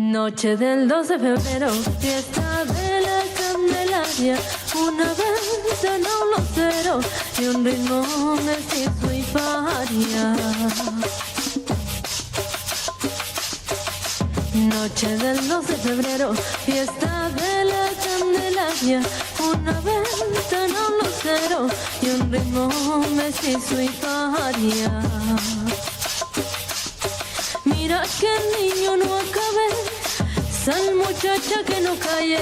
Noche del 12 de febrero, fiesta de la Candelaria, una venta en un lucero y un ritmo mestizo y paria. Noche del 12 de febrero, fiesta de la Candelaria, una venta en un lucero y un ritmo mestizo y paria. Mira que el niño no acabe, sal muchacha que no calle,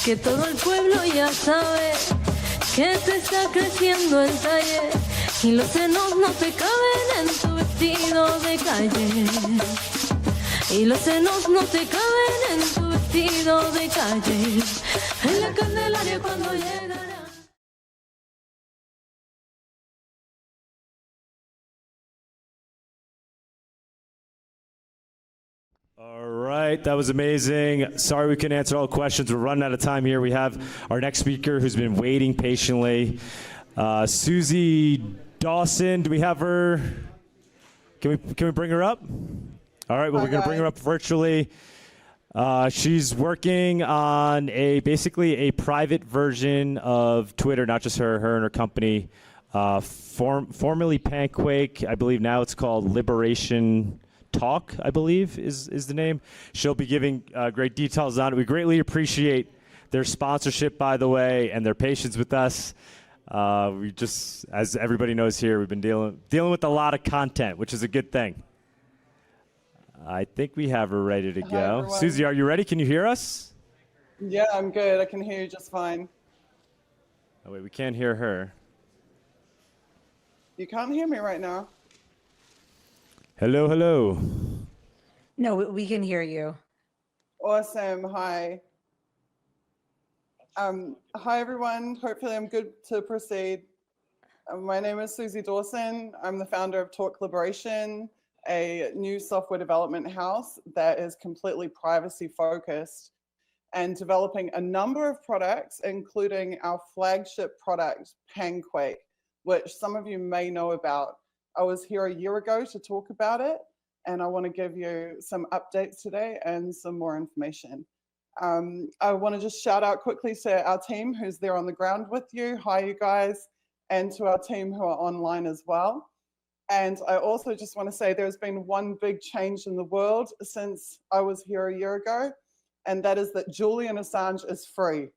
que todo el pueblo ya sabe que te está creciendo el talle y los senos no te caben en tu vestido de calle. Y los senos no te caben en tu vestido de calle. En la Candelaria cuando llegará. All right, that was amazing. Sorry we couldn't answer all questions. We're running out of time here. We have our next speaker who's been waiting patiently. Suzie Dawson, do we have her? Can we bring her up? All right, well, we're going to bring her up virtually. She's working on basically a private version of Twitter, not just her and her company, formerly Panquake. I believe now it's called Liberation Talk, I believe is the name. She'll be giving great details on it. We greatly appreciate their sponsorship, by the way, and their patience with us. We just, as everybody knows here, we've been dealing with a lot of content, which is a good thing. I think we have her ready to go. Everyone. Suzie, are you ready? Can you hear us? Yeah, I'm good. I can hear you just fine. Oh, wait, we can't hear her. You can't hear me right now. Hello, hello. No, we can hear you. Awesome. Hi. Hi, everyone. Hopefully I'm good to proceed. My name is Suzie Dawson. I'm the founder of Talk Liberation, a new software development house that is completely privacy focused and developing a number of products, including our flagship product, Panquake, which some of you may know about. I was here a year ago to talk about it, and I want to give you some updates today and some more information. I want to just shout out quickly to our team who's there on the ground with you. Hi, you guys, and to our team who are online as well. And I also just want to say there's been one big change in the world since I was here a year ago, and that is that Julian Assange is free.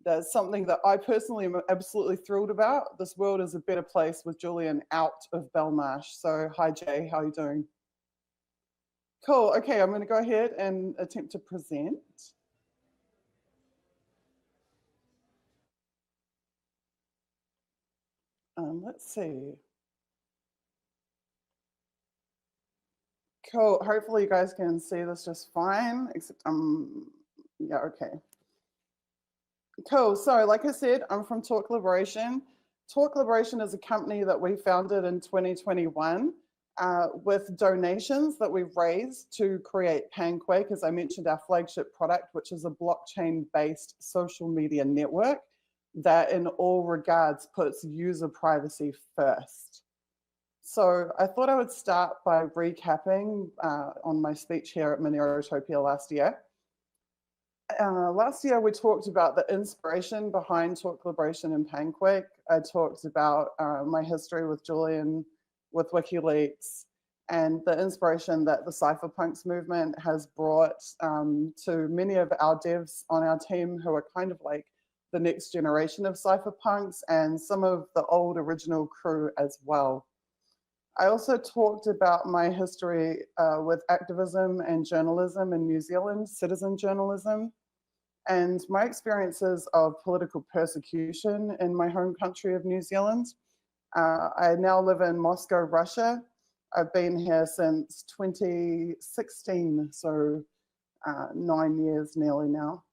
That's something that I personally am absolutely thrilled about. This world is a better place with Julian out of Belmarsh. So hi, Jay, how are you doing? Cool, okay, I'm gonna go ahead and attempt to present. Let's see. Cool, hopefully you guys can see this just fine, except yeah, okay. Cool, so like I said, I'm from Talk Liberation. Talk Liberation is a company that we founded in 2021 with donations that we've raised to create Panquake, as I mentioned, our flagship product, which is a blockchain-based social media network that in all regards puts user privacy first. So I thought I would start by recapping on my speech here at MoneroTopia last year. Last year, we talked about the inspiration behind Talk Liberation and Panquake. I talked about my history with Julian, with WikiLeaks, and the inspiration that the cypherpunks movement has brought to many of our devs on our team who are kind of like the next generation of cypherpunks and some of the old original crew as well. I also talked about my history with activism and journalism in New Zealand, citizen journalism, and my experiences of political persecution in my home country of New Zealand. I now live in Moscow, Russia. I've been here since 2016, so 9 years nearly now.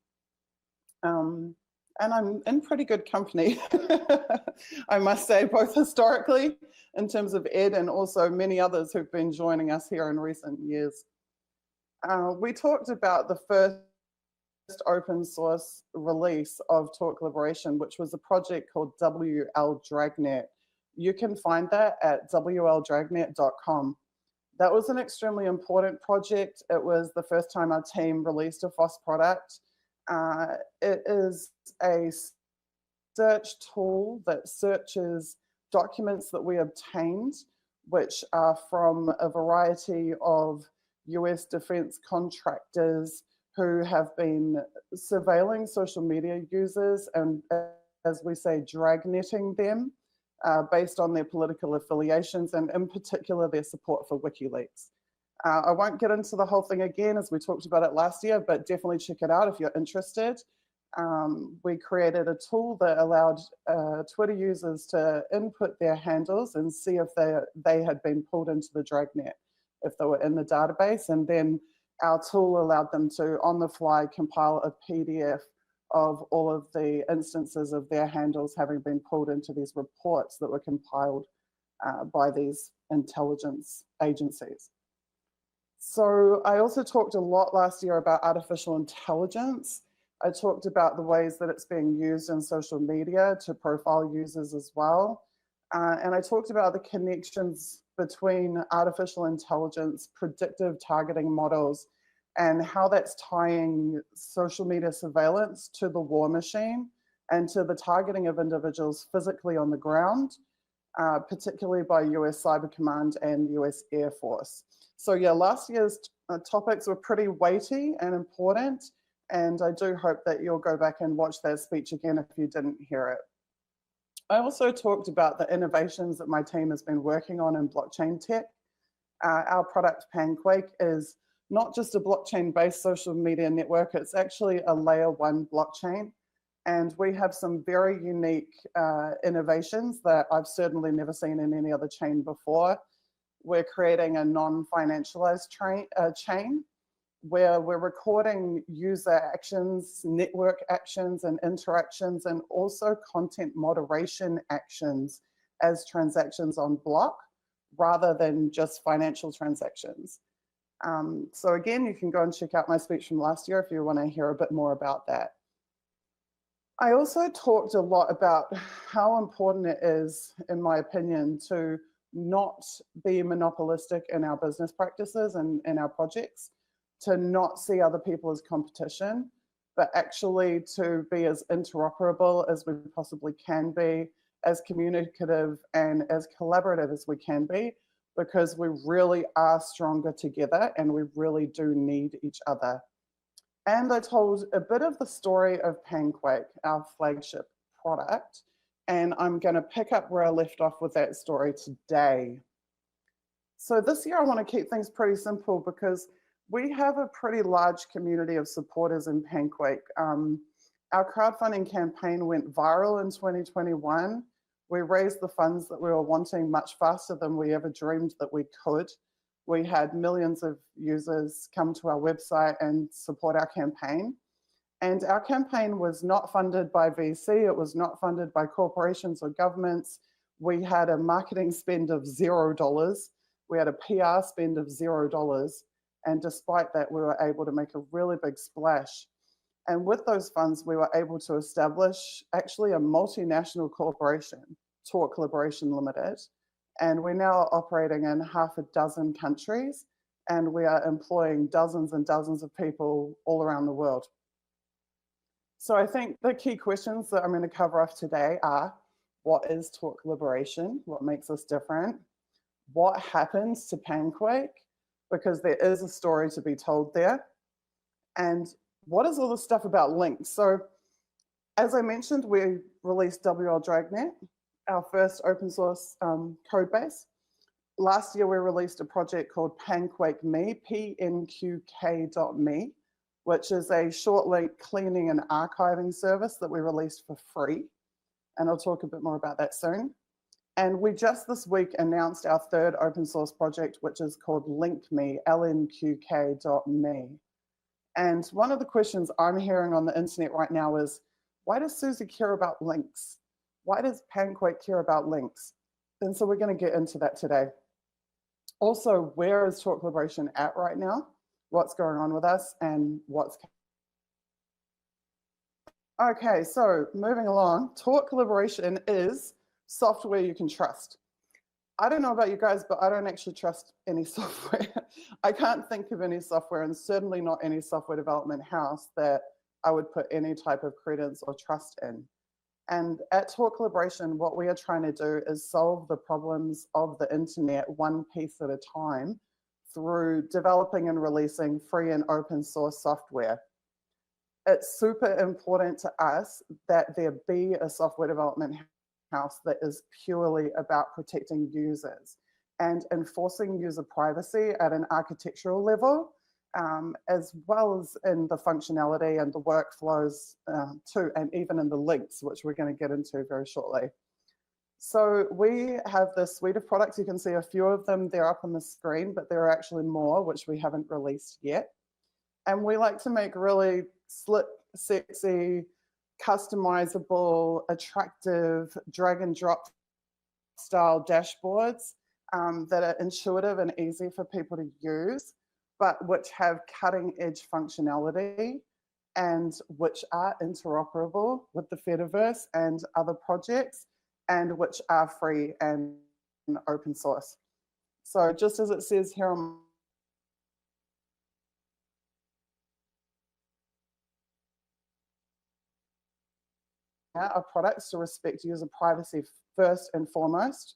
And I'm in pretty good company, I must say, both historically in terms of Ed and also many others who've been joining us here in recent years. We talked about the first open source release of Talk Liberation, which was a project called WL Dragnet. You can find that at wldragnet.com. That was an extremely important project. It was the first time our team released a FOSS product. It is a search tool that searches documents that we obtained, which are from a variety of US defense contractors who have been surveilling social media users and, as we say, dragnetting them based on their political affiliations and in particular their support for WikiLeaks. I won't get into the whole thing again as we talked about it last year, but definitely check it out if you're interested. We created a tool that allowed Twitter users to input their handles and see if they had been pulled into the dragnet, if they were in the database, and then our tool allowed them to, on the fly, compile a PDF of all of the instances of their handles having been pulled into these reports that were compiled by these intelligence agencies. So I also talked a lot last year about artificial intelligence. I talked about the ways that it's being used in social media to profile users as well. And I talked about the connections between artificial intelligence, predictive targeting models, and how that's tying social media surveillance to the war machine and to the targeting of individuals physically on the ground, particularly by US Cyber Command and US Air Force. So yeah, last year's topics were pretty weighty and important, and I do hope that you'll go back and watch that speech again if you didn't hear it. I also talked about the innovations that my team has been working on in blockchain tech. Our product Pancake is not just a blockchain-based social media network, it's actually a layer 1 blockchain. And we have some very unique innovations that I've certainly never seen in any other chain before. We're creating a non-financialized chain where we're recording user actions, network actions and interactions, and also content moderation actions as transactions on block, rather than just financial transactions. So again, you can go and check out my speech from last year if you want to hear a bit more about that. I also talked a lot about how important it is, in my opinion, to not be monopolistic in our business practices and in our projects, to not see other people as competition, but actually to be as interoperable as we possibly can be, as communicative and as collaborative as we can be, because we really are stronger together and we really do need each other. And I told a bit of the story of Pancake, our flagship product, and I'm going to pick up where I left off with that story today. So this year I want to keep things pretty simple because we have a pretty large community of supporters in Pancake. Our crowdfunding campaign went viral in 2021. We raised the funds that we were wanting much faster than we ever dreamed that we could. We had millions of users come to our website and support our campaign. And our campaign was not funded by VC, it was not funded by corporations or governments. We had a marketing spend of $0. We had a PR spend of $0. And despite that, we were able to make a really big splash. And with those funds, we were able to establish actually a multinational corporation, Talk Liberation Limited. And we're now operating in half a dozen countries, and we are employing dozens and dozens of people all around the world. So I think the key questions that I'm going to cover off today are, what is Talk Liberation? What makes us different? What happens to Pancake? Because there is a story to be told there. And what is all this stuff about links? So as I mentioned, we released WL Dragnet, our first open source code base. Last year, we released a project called PanquakeMe, PNQK.me, which is a short link cleaning and archiving service that we released for free. And I'll talk a bit more about that soon. And we just this week announced our third open source project, which is called LinkMe, LNQK.me. And one of the questions I'm hearing on the internet right now is, why does Suzie care about links? Why does Pancake care about links? And so we're going to get into that today. Also, where is Talk Liberation at right now? What's going on with us and what's... Okay, so moving along, Talk Liberation is software you can trust. I don't know about you guys, but I don't actually trust any software. I can't think of any software, and certainly not any software development house that I would put any type of credence or trust in. And at Tor Collaboration, what we are trying to do is solve the problems of the internet one piece at a time through developing and releasing free and open source software. It's super important to us that there be a software development house that is purely about protecting users and enforcing user privacy at an architectural level, as well as in the functionality and the workflows too, and even in the links, which we're going to get into very shortly. So we have this suite of products. You can see a few of them, they're up on the screen, but there are actually more which we haven't released yet. And we like to make really slick, sexy, customizable, attractive, drag and drop style dashboards that are intuitive and easy for people to use, but which have cutting edge functionality and which are interoperable with the Fediverse and other projects, and which are free and open source. So just as it says here on our products to respect user privacy first and foremost.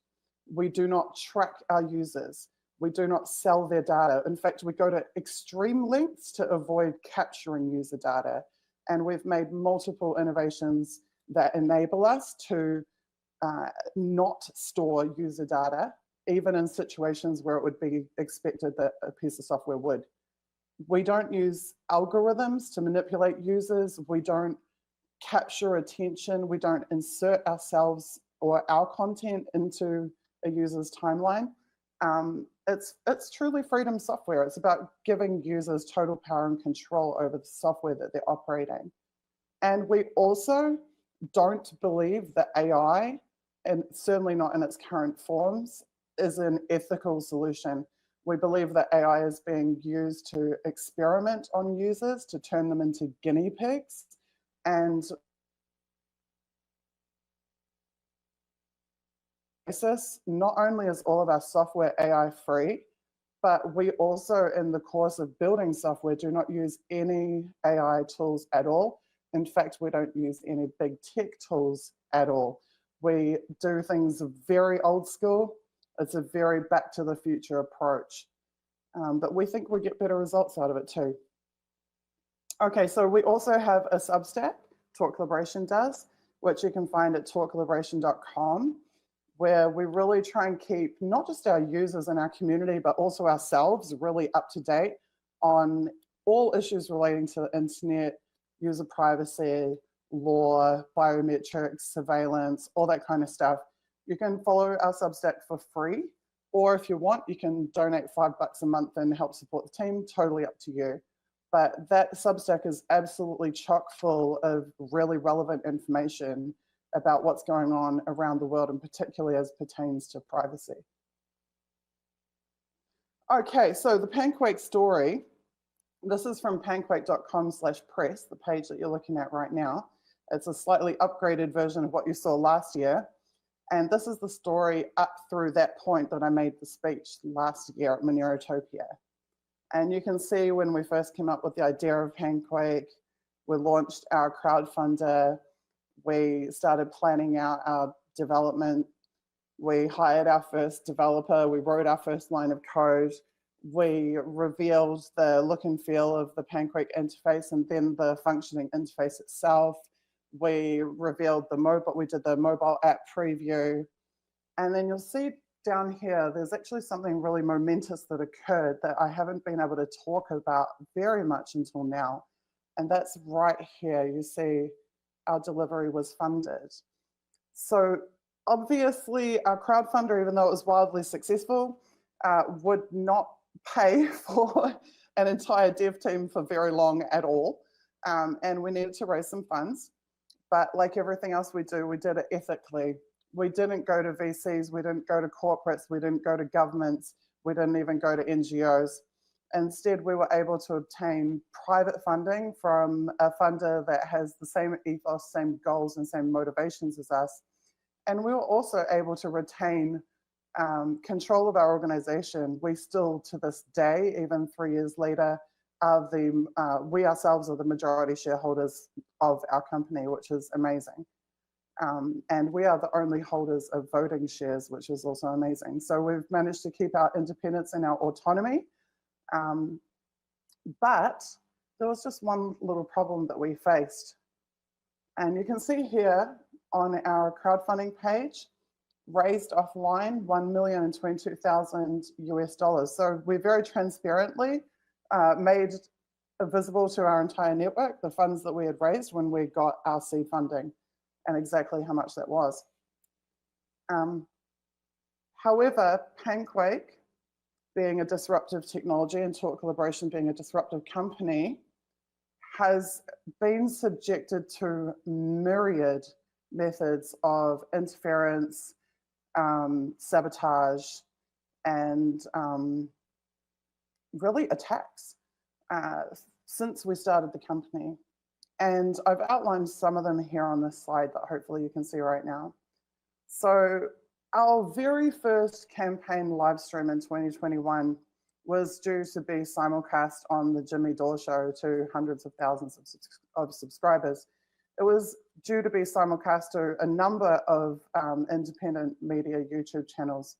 We do not track our users. We do not sell their data. In fact, we go to extreme lengths to avoid capturing user data. And we've made multiple innovations that enable us to not store user data, even in situations where it would be expected that a piece of software would. We don't use algorithms to manipulate users. We don't capture attention. We don't insert ourselves or our content into a user's timeline. It's truly freedom software. It's about giving users total power and control over the software that they're operating. And we also don't believe that AI, and certainly not in its current forms, is an ethical solution. We believe that AI is being used to experiment on users, to turn them into guinea pigs. And not only is all of our software AI free, but we also, in the course of building software, do not use any AI tools at all. In fact, we don't use any big tech tools at all. We do things very old school. It's a very back to the future approach. But we think we get better results out of it too. Okay, so we also have a Substack, Tor Collaboration does, which you can find at torcollaboration.com, where we really try and keep not just our users and our community, but also ourselves really up to date on all issues relating to the internet, user privacy, law, biometrics, surveillance, all that kind of stuff. You can follow our Substack for free, or if you want, you can donate $5 a month and help support the team, totally up to you. But that Substack is absolutely chock full of really relevant information about what's going on around the world, and particularly as pertains to privacy. Okay, so the Pancake story, this is from pancake.com/press, the page that you're looking at right now. It's a slightly upgraded version of what you saw last year. And this is the story up through that point that I made the speech last year at MoneroTopia. And you can see when we first came up with the idea of Pancake, we launched our crowdfunder, we started planning out our development, we hired our first developer, we wrote our first line of code, we revealed the look and feel of the Pancake interface and then the functioning interface itself. We revealed the mobile, we did the mobile app preview. And then you'll see down here, there's actually something really momentous that occurred that I haven't been able to talk about very much until now. And that's right here. You see our delivery was funded. So obviously our crowdfunder, even though it was wildly successful, would not pay for an entire dev team for very long at all. And we needed to raise some funds. But like everything else we do, we did it ethically. We didn't go to VCs, we didn't go to corporates, we didn't go to governments, we didn't even go to NGOs. Instead, we were able to obtain private funding from a funder that has the same ethos, same goals, and same motivations as us. And we were also able to retain control of our organization. We still, to this day, even 3 years later, are we ourselves are the majority shareholders of our company, which is amazing. And we are the only holders of voting shares, which is also amazing. So we've managed to keep our independence and our autonomy. But there was just one little problem that we faced. And you can see here on our crowdfunding page, raised offline $1,022,000 US. So we very transparently made visible to our entire network the funds that we had raised when we got our seed funding and exactly how much that was. However, Panquake, being a disruptive technology and Talk Collaboration being a disruptive company, has been subjected to myriad methods of interference, sabotage, and really attacks since we started the company. And I've outlined some of them here on this slide that hopefully you can see right now. So our very first campaign live stream in 2021 was due to be simulcast on the Jimmy Dore Show to hundreds of thousands of subscribers. It was due to be simulcast to a number of independent media YouTube channels.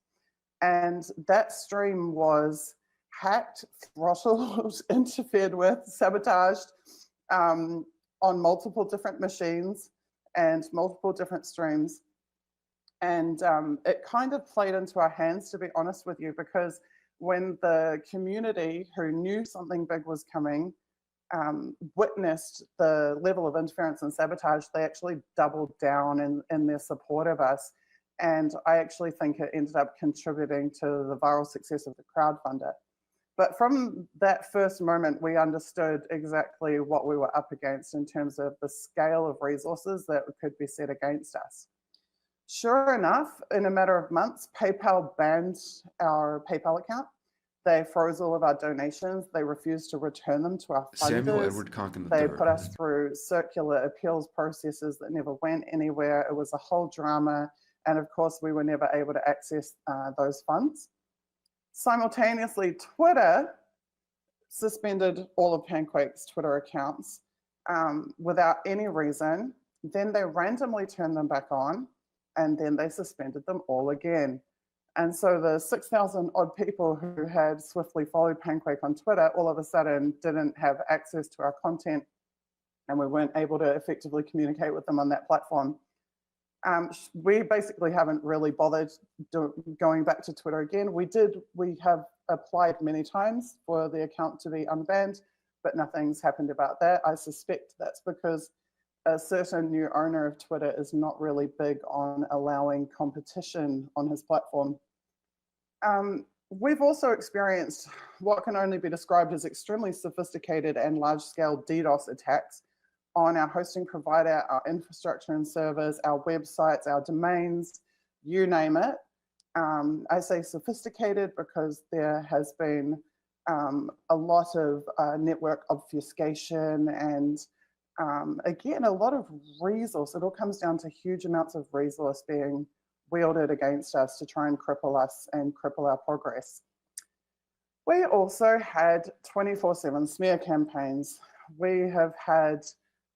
And that stream was hacked, throttled, interfered with, sabotaged on multiple different machines and multiple different streams. And it kind of played into our hands, to be honest with you, because when the community who knew something big was coming witnessed the level of interference and sabotage, they actually doubled down in their support of us. And I actually think it ended up contributing to the viral success of the crowdfunder. But from that first moment, we understood exactly what we were up against in terms of the scale of resources that could be set against us. Sure enough, in a matter of months, PayPal banned our PayPal account. They froze all of our donations. They refused to return them to our funders. Samuel Edward Conkin III. They put us through circular appeals processes that never went anywhere. It was a whole drama. And of course, we were never able to access those funds. Simultaneously, Twitter suspended all of Panquake's Twitter accounts without any reason. Then they randomly turned them back on, and then they suspended them all again. And so the 6,000 odd people who had swiftly followed Panquake on Twitter all of a sudden didn't have access to our content, and we weren't able to effectively communicate with them on that platform. We basically haven't really bothered going back to Twitter again. We have applied many times for the account to be unbanned, but nothing's happened about that. I suspect that's because a certain new owner of Twitter is not really big on allowing competition on his platform. We've also experienced what can only be described as extremely sophisticated and large-scale DDoS attacks on our hosting provider, our infrastructure and servers, our websites, our domains, you name it. I say sophisticated because there has been a lot of network obfuscation and again, a lot of resource. It all comes down to huge amounts of resource being wielded against us to try and cripple us and cripple our progress. We also had 24/7 smear campaigns. We have had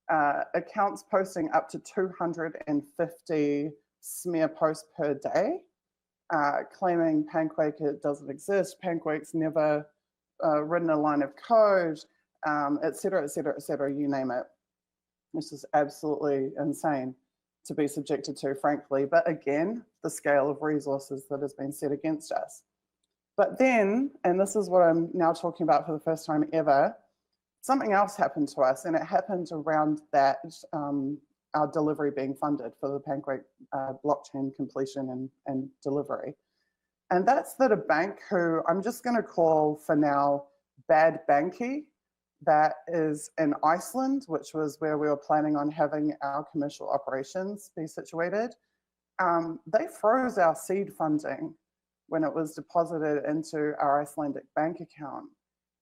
accounts posting up to 250 smear posts per day, claiming Panquake doesn't exist, Panquake's never written a line of code, et cetera, et cetera, et cetera, you name it. This is absolutely insane to be subjected to, frankly. But again, the scale of resources that has been set against us. But then, and this is what I'm now talking about for the first time ever, something else happened to us, and it happened around that, our delivery being funded for the Panquake blockchain completion and delivery. And that's that a bank who I'm just going to call for now Bad Banky, that is in Iceland, which was where we were planning on having our commercial operations be situated. They froze our seed funding when it was deposited into our Icelandic bank account.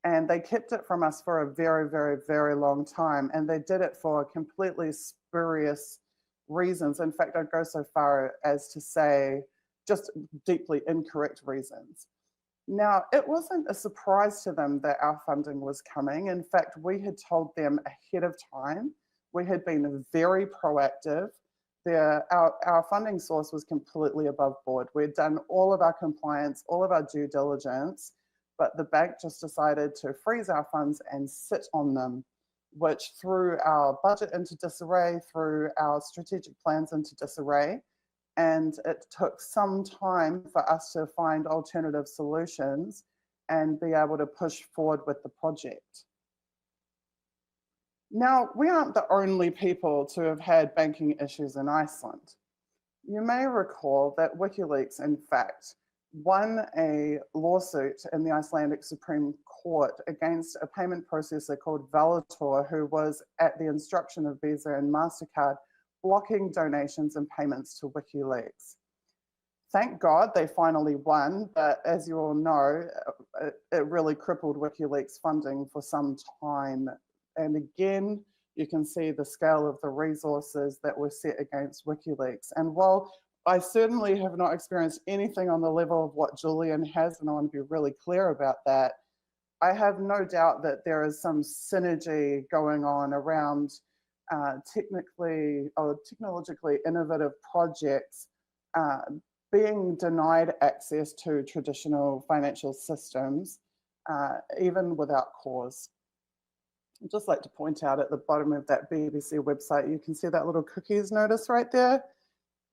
And they kept it from us for a very, very, very long time. And they did it for completely spurious reasons. In fact, I'd go so far as to say just deeply incorrect reasons. Now, it wasn't a surprise to them that our funding was coming. In fact, we had told them ahead of time. We had been very proactive. Our funding source was completely above board. We'd done all of our compliance, all of our due diligence, but the bank just decided to freeze our funds and sit on them, which threw our budget into disarray, threw our strategic plans into disarray. And it took some time for us to find alternative solutions and be able to push forward with the project. Now, we aren't the only people to have had banking issues in Iceland. You may recall that WikiLeaks, in fact, won a lawsuit in the Icelandic Supreme Court against a payment processor called Valitor, who was, at the instruction of Visa and MasterCard, blocking donations and payments to WikiLeaks. Thank God they finally won, but as you all know, it really crippled WikiLeaks funding for some time. And again, you can see the scale of the resources that were set against WikiLeaks. And while I certainly have not experienced anything on the level of what Julian has, and I want to be really clear about that, I have no doubt that there is some synergy going on around technically or technologically innovative projects being denied access to traditional financial systems, even without cause. I'd just like to point out at the bottom of that BBC website, you can see that little cookies notice right there.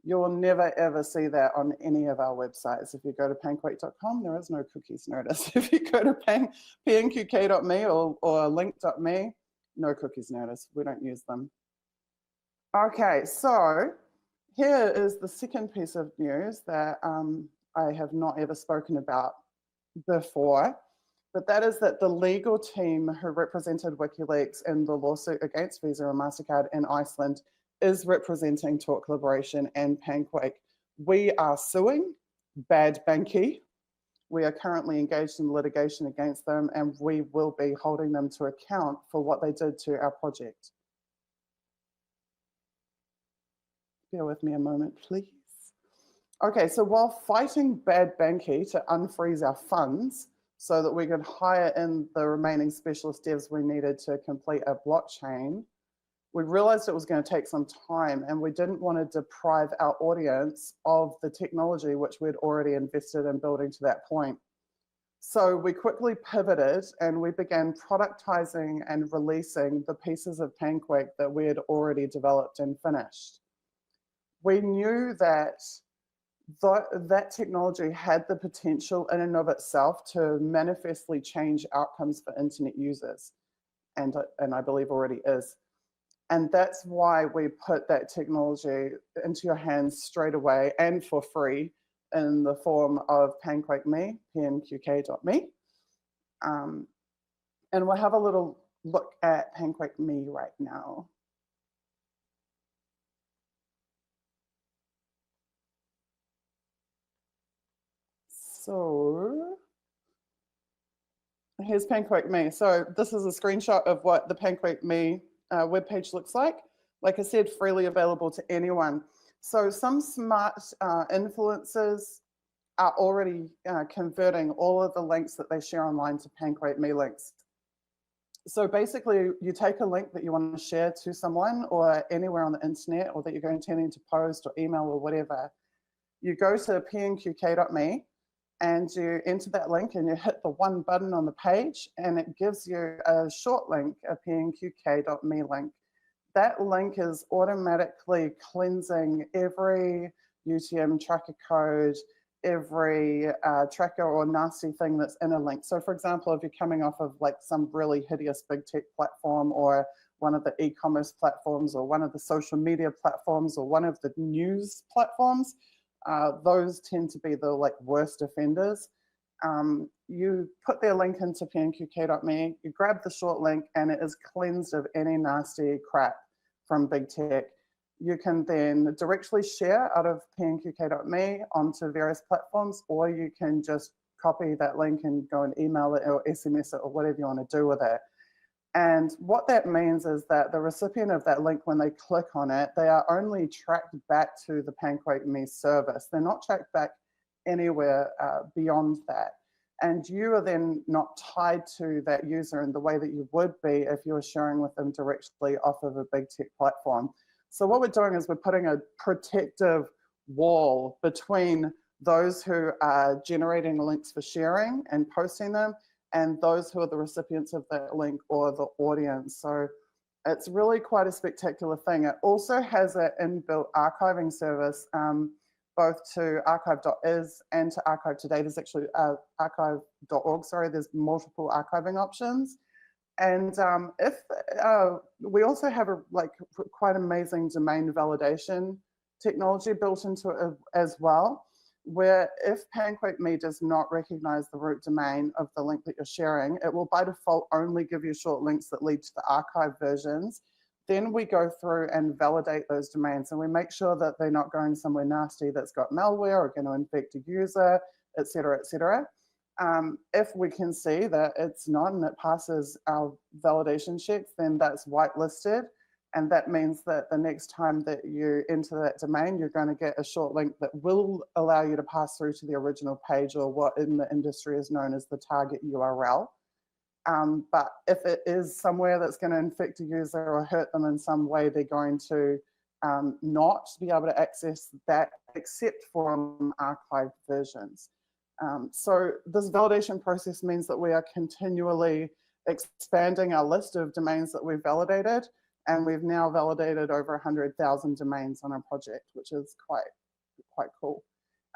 You'll never ever see that on any of our websites. If you go to panquake.com, there is no cookies notice. If you go to pnqk.me or link.me, no cookies notice. We don't use them. Okay, so here is the second piece of news that I have not ever spoken about before, but that is that the legal team who represented WikiLeaks in the lawsuit against Visa and MasterCard in Iceland is representing Talk Liberation and Panquake. We are suing Bad Banky. We are currently engaged in litigation against them, and we will be holding them to account for what they did to our project. Bear with me a moment, please. Okay, so while fighting Bad Banky to unfreeze our funds so that we could hire in the remaining specialist devs we needed to complete a blockchain, we realized it was going to take some time, and we didn't want to deprive our audience of the technology which we'd already invested in building to that point. So we quickly pivoted and we began productizing and releasing the pieces of Panquake that we had already developed and finished. We knew that that technology had the potential in and of itself to manifestly change outcomes for internet users, and I believe already is. And that's why we put that technology into your hands straight away and for free in the form of PanquakeMe, pnqk.me. And we'll have a little look at PanquakeMe right now. So here's PanquakeMe. So this is a screenshot of what the PanquakeMe webpage looks like. Like I said, freely available to anyone. So some smart influencers are already converting all of the links that they share online to PanquakeMe links. So basically, you take a link that you want to share to someone or anywhere on the internet, or that you're intending to post or email or whatever. You go to pnqk.me and you enter that link and you hit the one button on the page, and it gives you a short link, a pnqk.me link. That link is automatically cleansing every UTM tracker code, every tracker or nasty thing that's in a link. So for example, if you're coming off of like some really hideous big tech platform, or one of the e-commerce platforms, or one of the social media platforms, or one of the news platforms, those tend to be the like worst offenders. You put their link into pnqk.me, you grab the short link, and it is cleansed of any nasty crap from big tech. You can then directly share out of pnqk.me onto various platforms, or you can just copy that link and go and email it or SMS it or whatever you want to do with it. And what that means is that the recipient of that link, when they click on it, they are only tracked back to the PanquakeMe service. They're not tracked back anywhere beyond that. And you are then not tied to that user in the way that you would be if you were sharing with them directly off of a big tech platform. So what we're doing is we're putting a protective wall between those who are generating links for sharing and posting them and those who are the recipients of that link or the audience. So it's really quite a spectacular thing. It also has an inbuilt archiving service, both to archive.is and to archive to date. There's actually archive.org, sorry, there's multiple archiving options. And if we also have a quite amazing domain validation technology built into it as well, where if PanquakeMe does not recognize the root domain of the link that you're sharing, it will by default only give you short links that lead to the archive versions. Then we go through and validate those domains, and we make sure that they're not going somewhere nasty that's got malware or going to infect a user, et cetera, et cetera. If we can see that it's not and it passes our validation checks, then that's whitelisted. And that means that the next time that you enter that domain, you're going to get a short link that will allow you to pass through to the original page, or what in the industry is known as the target URL. But if it is somewhere that's going to infect a user or hurt them in some way, they're going to not be able to access that except for archived versions. So this validation process means that we are continually expanding our list of domains that we've validated, and we've now validated over 100,000 domains on our project, which is quite cool.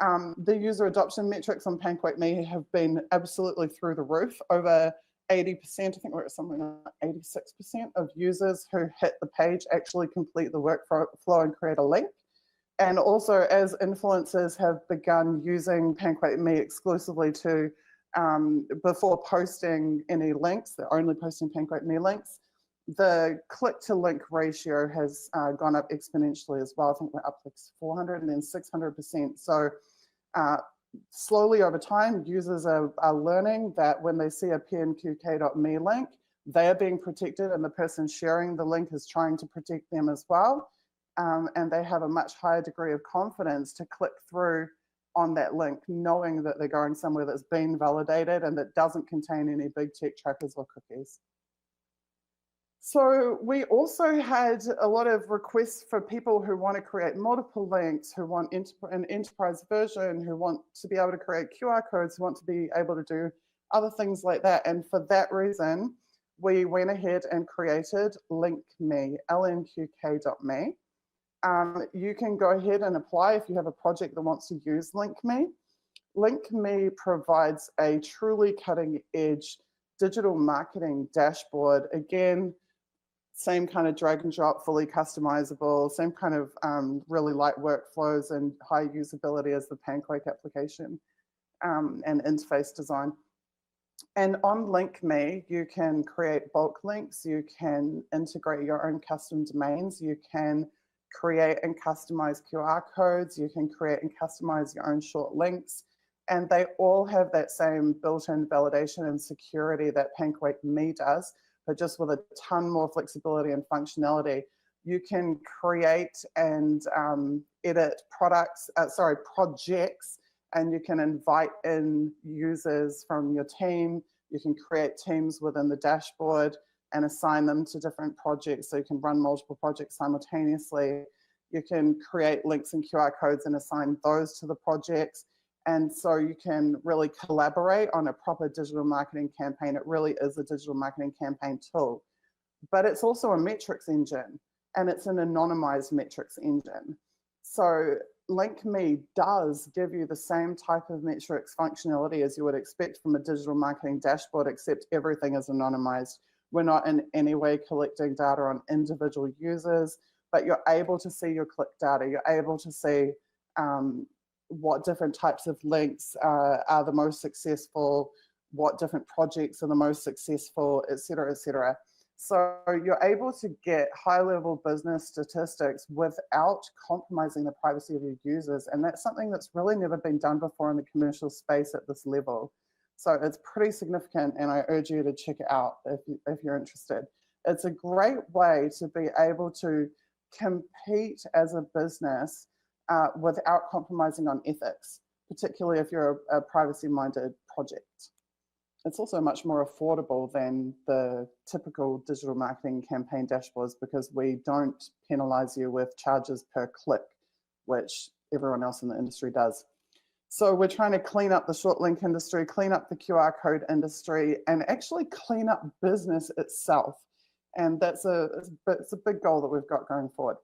The user adoption metrics on PanquakeMe have been absolutely through the roof. Over 80%, I think we're at something like 86% of users who hit the page actually complete the workflow and create a link. And also, as influencers have begun using PanquakeMe exclusively to, before posting any links, they're only posting PanquakeMe links, the click to link ratio has gone up exponentially as well. I think we're up like 400 and then 600%. So slowly over time, users are learning that when they see a pnqk.me link, they are being protected, and the person sharing the link is trying to protect them as well. And they have a much higher degree of confidence to click through on that link, knowing that they're going somewhere that's been validated and that doesn't contain any big tech trackers or cookies. So we also had a lot of requests for people who want to create multiple links, who want an enterprise version, who want to be able to create QR codes, who want to be able to do other things like that. And for that reason, we went ahead and created LinkMe, lnqk.me. You can go ahead and apply if you have a project that wants to use LinkMe. LinkMe provides a truly cutting edge digital marketing dashboard. Again, same kind of drag and drop, fully customizable, same kind of really light workflows and high usability as the Panquake application and interface design. And on LinkMe, you can create bulk links, you can integrate your own custom domains, you can create and customize QR codes, you can create and customize your own short links, and they all have that same built-in validation and security that PanquakeMe does, but just with a ton more flexibility and functionality. You can create and edit projects, and you can invite in users from your team. You can create teams within the dashboard and assign them to different projects, so you can run multiple projects simultaneously. You can create links and QR codes and assign those to the projects. And so you can really collaborate on a proper digital marketing campaign. It really is a digital marketing campaign tool. But it's also a metrics engine, and it's an anonymized metrics engine. So LinkMe does give you the same type of metrics functionality as you would expect from a digital marketing dashboard, except everything is anonymized. We're not in any way collecting data on individual users, but you're able to see your click data. You're able to see what different types of links are the most successful, what different projects are the most successful, et cetera, et cetera. So you're able to get high-level business statistics without compromising the privacy of your users. And that's something that's really never been done before in the commercial space at this level. So it's pretty significant, and I urge you to check it out if you're interested. It's a great way to be able to compete as a business without compromising on ethics, particularly if you're a privacy-minded project. It's also much more affordable than the typical digital marketing campaign dashboards because we don't penalize you with charges per click, which everyone else in the industry does. So we're trying to clean up the short link industry, clean up the QR code industry, and actually clean up business itself. And it's a big goal that we've got going forward.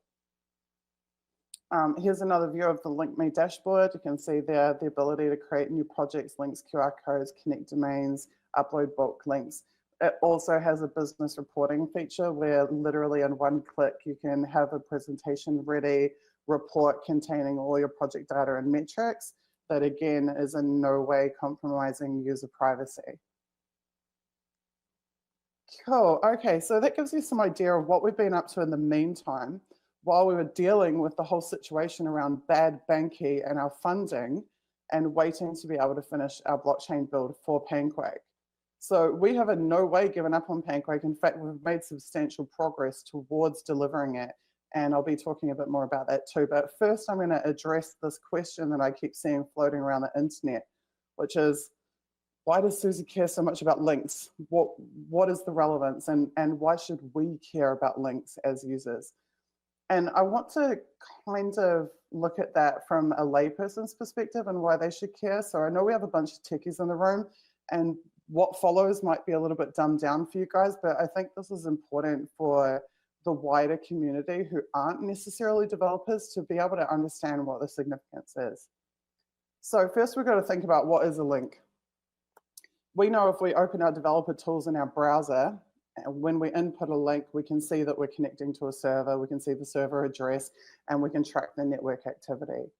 Here's another view of the Link Me dashboard. You can see there the ability to create new projects, links, QR codes, connect domains, upload bulk links. It also has a business reporting feature where literally in one click you can have a presentation ready, report containing all your project data and metrics that again is in no way compromising user privacy. Cool, okay, so that gives you some idea of what we've been up to in the meantime while we were dealing with the whole situation around bad Banky and our funding and waiting to be able to finish our blockchain build for Pancake. So we have in no way given up on Pancake. In fact, we've made substantial progress towards delivering it. And I'll be talking a bit more about that too. But first, I'm going to address this question that I keep seeing floating around the internet, which is, why does Suzie care so much about links? What is the relevance? And why should we care about links as users? And I want to kind of look at that from a layperson's perspective and why they should care. So I know we have a bunch of techies in the room, and what follows might be a little bit dumbed down for you guys, but I think this is important for the wider community who aren't necessarily developers to be able to understand what the significance is. So first we've got to think about what is a link. We know if we open our developer tools in our browser, and when we input a link, we can see that we're connecting to a server, we can see the server address, and we can track the network activity.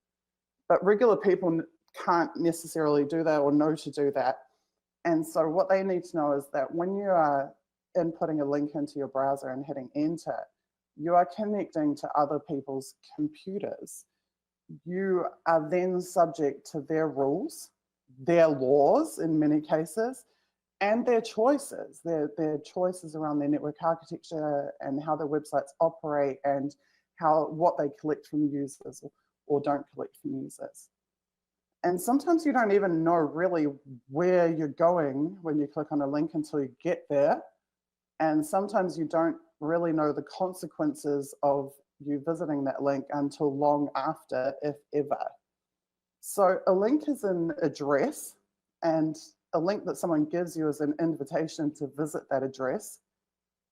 But regular people can't necessarily do that or know to do that. And so what they need to know is that when you are inputting a link into your browser and hitting enter, you are connecting to other people's computers. You are then subject to their rules, their laws in many cases, and their choices, their choices around their network architecture and how their websites operate and what they collect from users or don't collect from users. And sometimes you don't even know really where you're going when you click on a link until you get there. And sometimes you don't really know the consequences of you visiting that link until long after, if ever. So a link is an address, and a link that someone gives you is an invitation to visit that address.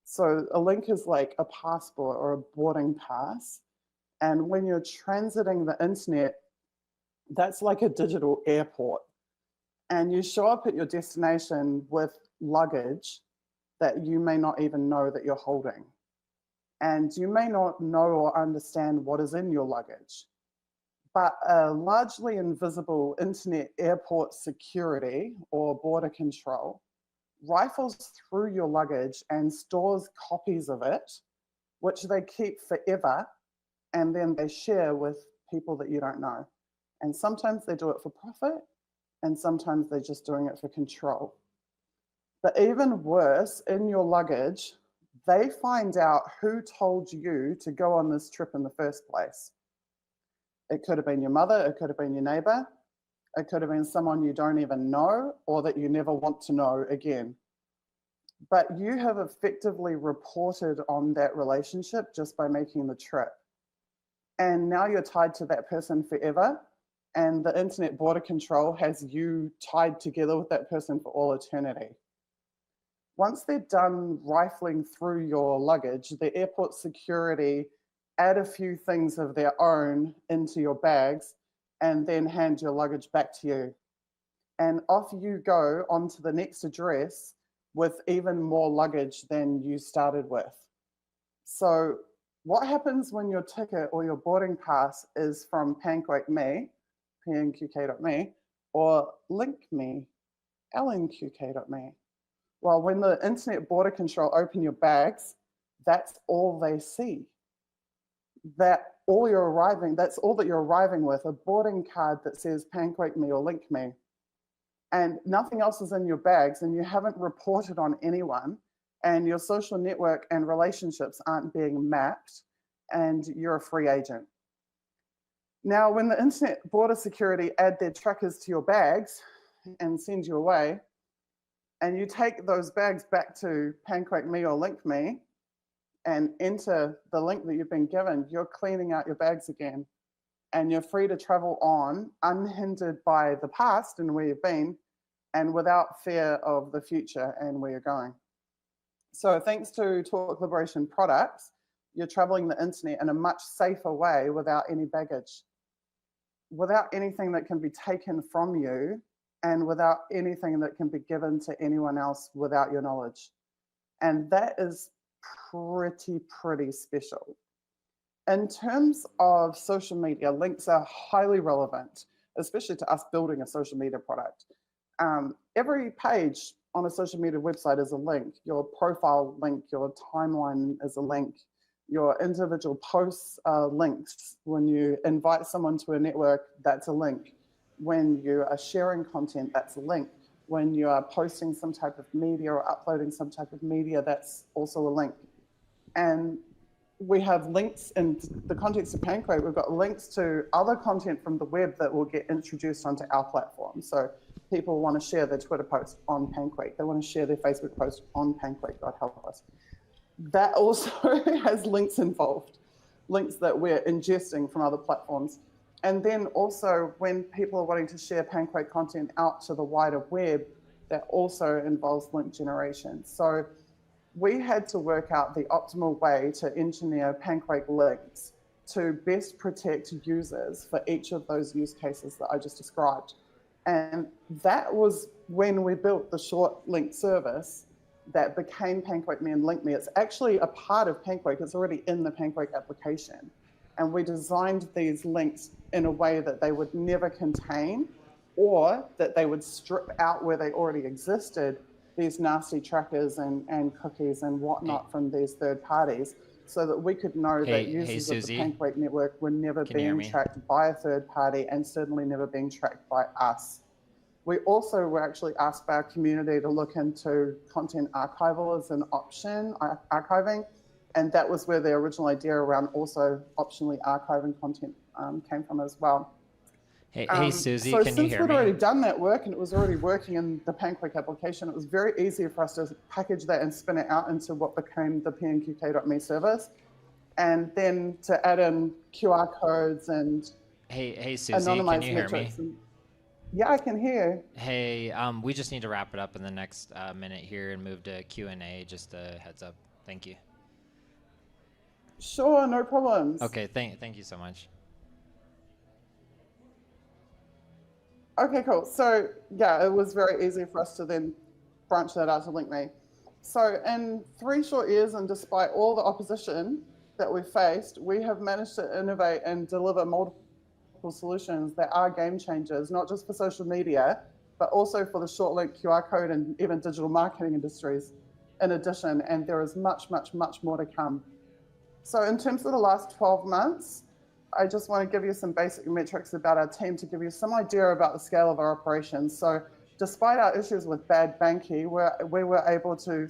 So a link is like a passport or a boarding pass. And when you're transiting the internet, that's like a digital airport. And you show up at your destination with luggage that you may not even know that you're holding. And you may not know or understand what is in your luggage. But a largely invisible internet airport security or border control rifles through your luggage and stores copies of it, which they keep forever, and then they share with people that you don't know. And sometimes they do it for profit, and sometimes they're just doing it for control. But even worse, in your luggage, they find out who told you to go on this trip in the first place. It could have been your mother, it could have been your neighbor, it could have been someone you don't even know or that you never want to know again. But you have effectively reported on that relationship just by making the trip. And now you're tied to that person forever, and the internet border control has you tied together with that person for all eternity. Once they're done rifling through your luggage, the airport security add a few things of their own into your bags and then hand your luggage back to you. And off you go onto the next address with even more luggage than you started with. So what happens when your ticket or your boarding pass is from PanquakeMe, pnqk.me, or LinkMe, lnqk.me? Well, when the internet border control open your bags, that's all they see. That's all that you're arriving with, a boarding card that says PanquakeMe or LinkMe. and nothing else is in your bags, and you haven't reported on anyone, and your social network and relationships aren't being mapped, and you're a free agent. Now, when the Internet Border Security add their trackers to your bags and send you away, and you take those bags back to PanquakeMe or LinkMe and enter the link that you've been given, you're cleaning out your bags again. And you're free to travel on unhindered by the past and where you've been, and without fear of the future and where you're going. So thanks to Talk Liberation products, you're traveling the internet in a much safer way without any baggage, without anything that can be taken from you, and without anything that can be given to anyone else without your knowledge. And that is pretty special. In terms of social media, links are highly relevant, especially to us building a social media product. Every page on a social media website is a link. Your profile link, your timeline is a link. Your individual posts are links. When you invite someone to a network, that's a link. When you are sharing content, that's a link. When you are posting some type of media or uploading some type of media, that's also a link. And we have links in the context of Panquake. We've got links to other content from the web that will get introduced onto our platform. So people want to share their Twitter post on Panquake. They want to share their Facebook post on Panquake, God help us. That also has links involved, links that we're ingesting from other platforms. And then also when people are wanting to share Panquake content out to the wider web, that also involves link generation. So we had to work out the optimal way to engineer Panquake links to best protect users for each of those use cases that I just described. And that was when we built the short link service that became PanquakeMe and LinkMe. It's actually a part of Panquake. It's already in the Panquake application. And we designed these links in a way that they would never contain, or that they would strip out where they already existed, these nasty trackers and cookies and whatnot from these third parties, so that we could know that users of the Panquake network were never being tracked by a third party, and certainly never being tracked by us. We also were actually asked by our community to look into content archival as an option, archiving, and that was where the original idea around also optionally archiving content came from as well. Hey, Suzie, so can you hear me? since we'd already done that work and it was already working in the Panquake application, it was very easy for us to package that and spin it out into what became the pnqk.me service. And then to add in QR codes and Hey, Suzie, can you hear me? Yeah, I can hear. Hey, we just need to wrap it up in the next minute here and move to Q&A, just a heads up. Thank you. Sure, no problems. Okay, thank you so much. Okay, cool. So yeah, it was very easy for us to then branch that out to LinkMe. So in 3 short years, and despite all the opposition that we faced, we have managed to innovate and deliver multiple solutions that are game changers, not just for social media, but also for the short link QR code and even digital marketing industries in addition. And there is much, much, much more to come. So in terms of the last 12 months, I just want to give you some basic metrics about our team to give you some idea about the scale of our operations. So despite our issues with bad banking, we were able to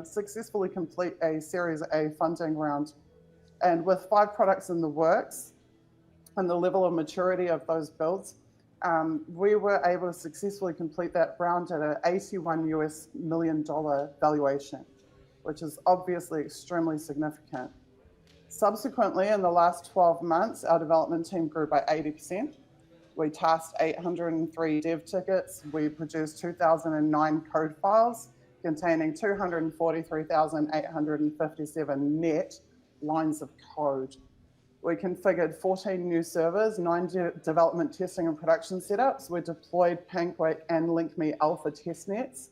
successfully complete a Series A funding round. And with 5 products in the works and the level of maturity of those builds, we were able to successfully complete that round at an $81 million valuation, which is obviously extremely significant. Subsequently, in the last 12 months, our development team grew by 80%. We tasked 803 dev tickets. We produced 2,009 code files containing 243,857 net lines of code. We configured 14 new servers, 9 development, testing, and production setups. We deployed Panquake and LinkMe alpha testnets.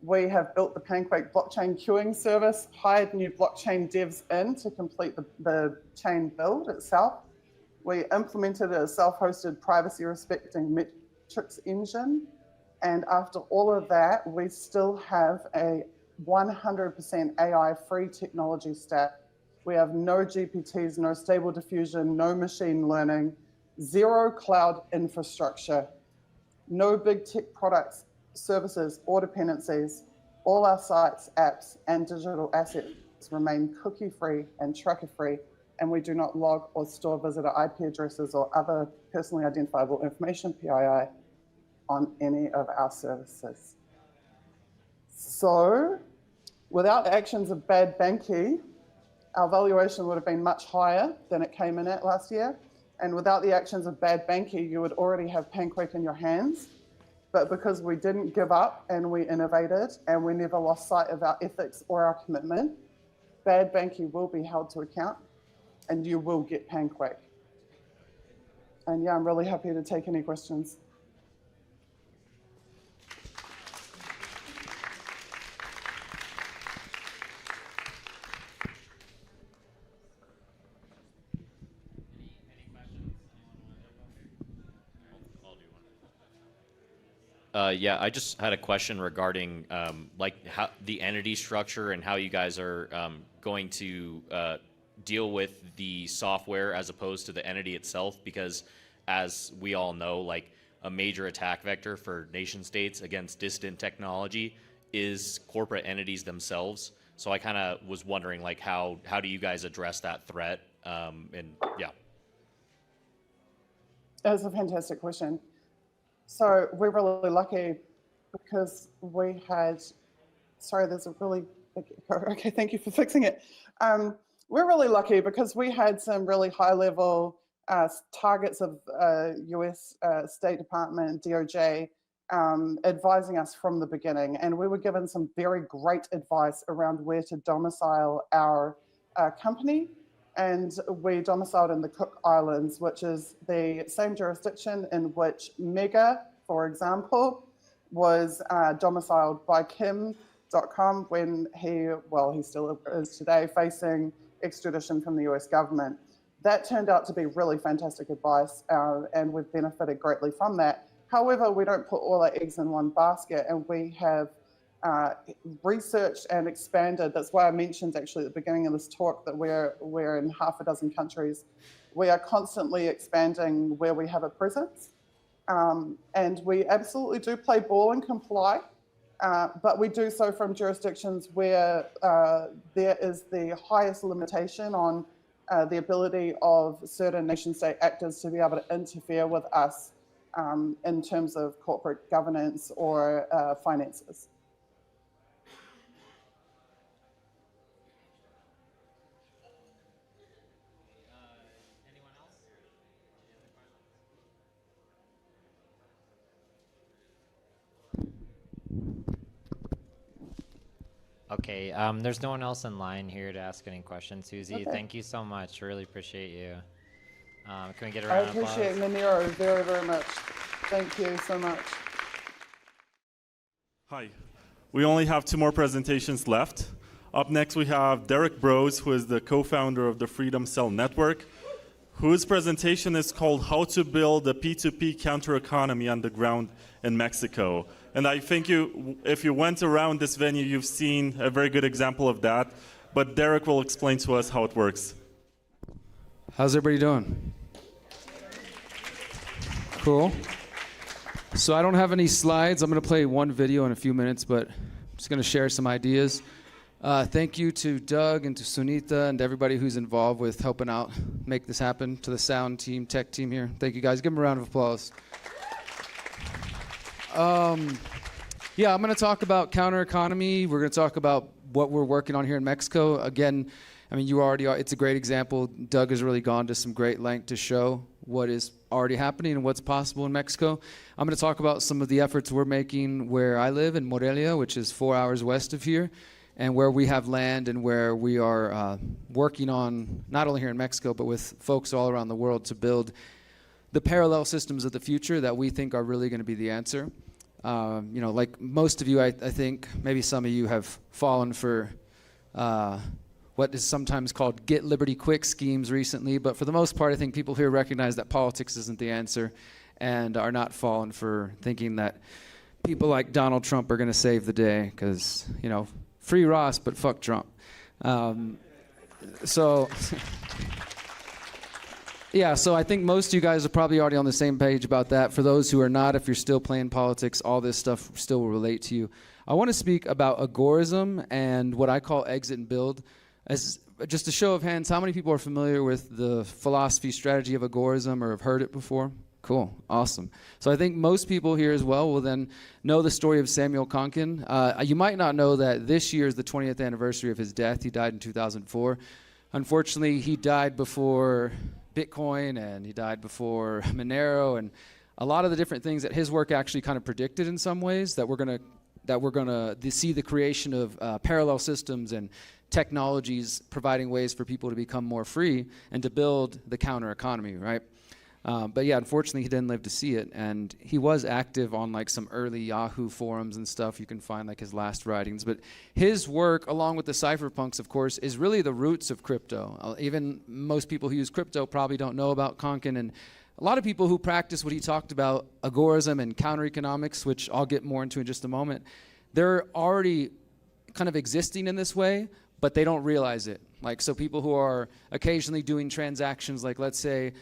We have built the Panquake blockchain queuing service, hired new blockchain devs in to complete the chain build itself. We implemented a self-hosted privacy-respecting metrics engine. And after all of that, we still have a 100% AI-free technology stack. We have no GPTs, no stable diffusion, no machine learning, 0 cloud infrastructure, No big tech products, services, or dependencies. All our sites, apps, and digital assets remain cookie-free and tracker-free, and we do not log or store visitor IP addresses or other personally identifiable information, PII, on any of our services. So, without the actions of Bad Banky, our valuation would have been much higher than it came in at last year. And without the actions of Bad Banky, you would already have Panquake in your hands. But because we didn't give up and we innovated and we never lost sight of our ethics or our commitment, Bad Banky will be held to account and you will get Panquake. And yeah, I'm really happy to take any questions. Yeah, I just had a question regarding like how the entity structure and how you guys are going to deal with the software as opposed to the entity itself, because as we all know, like a major attack vector for nation states against dissident technology is corporate entities themselves. So I kind of was wondering, like, how do you guys address that threat? And yeah. That's a fantastic question. So we're really lucky because we had, sorry, there's a really big echo. Okay, thank you for fixing it. We're really lucky because we had some really high level targets of US State Department, DOJ, advising us from the beginning. And we were given some very great advice around where to domicile our company. And we domiciled in the Cook Islands, which is the same jurisdiction in which Mega, for example, was domiciled by Kim.com when he still is today, facing extradition from the US government. That turned out to be really fantastic advice, and we've benefited greatly from that. However, we don't put all our eggs in one basket, and we have researched and expanded. That's why I mentioned actually at the beginning of this talk that we're in half a dozen countries. We are constantly expanding where we have a presence. And we absolutely do play ball and comply, but we do so from jurisdictions where there is the highest limitation on the ability of certain nation state actors to be able to interfere with us in terms of corporate governance or finances. Okay, there's no one else in line here to ask any questions. Suzie, Okay. Thank you so much. Really appreciate you. Can we get a round of applause? I appreciate Monero very, very much. Thank you so much. Hi. We only have 2 more presentations left. Up next, we have Derrick Broze, who is the co-founder of the Freedom Cell Network, whose presentation is called How to Build a P2P Counter-Economy on the Ground in Mexico. And I think if you went around this venue, you've seen a very good example of that. But Derrick will explain to us how it works. How's everybody doing? Cool. So I don't have any slides. I'm going to play one video in a few minutes, but I'm just going to share some ideas. Thank you to Doug and to Sunita and everybody who's involved with helping out make this happen, to the sound team, tech team here. Thank you guys. Give them a round of applause. Yeah, I'm going to talk about counter economy. We're going to talk about what we're working on here in Mexico. Again, I mean, you already are. It's a great example. Doug has really gone to some great length to show what is already happening and what's possible in Mexico. I'm going to talk about some of the efforts we're making where I live in Morelia, which is 4 hours west of here, and where we have land and where we are working on, not only here in Mexico, but with folks all around the world to build the parallel systems of the future that we think are really going to be the answer. You know, like most of you, I think, maybe some of you have fallen for what is sometimes called get liberty quick schemes recently, but for the most part, I think people here recognize that politics isn't the answer and are not falling for thinking that people like Donald Trump are going to save the day because, you know, free Ross, but fuck Trump. So Yeah, so I think most of you guys are probably already on the same page about that. For those who are not, if you're still playing politics, all this stuff still will relate to you. I want to speak about agorism and what I call exit and build. As just a show of hands, how many people are familiar with the philosophy, strategy of agorism or have heard it before? Cool, awesome. So I think most people here as well will then know the story of Samuel Konkin. You might not know that this year is the 20th anniversary of his death. He died in 2004. Unfortunately, he died before Bitcoin and he died before Monero and a lot of the different things that his work actually kind of predicted in some ways that we're gonna see the creation of parallel systems and technologies providing ways for people to become more free and to build the counter economy, right? But yeah, unfortunately, he didn't live to see it, and he was active on like some early Yahoo forums and stuff. You can find like his last writings, but his work, along with the cypherpunks, of course, is really the roots of crypto. Even most people who use crypto probably don't know about Konkin, and a lot of people who practice what he talked about, agorism and counter economics, which I'll get more into in just a moment, they're already kind of existing in this way, but they don't realize it. Like, so people who are occasionally doing transactions, like let's say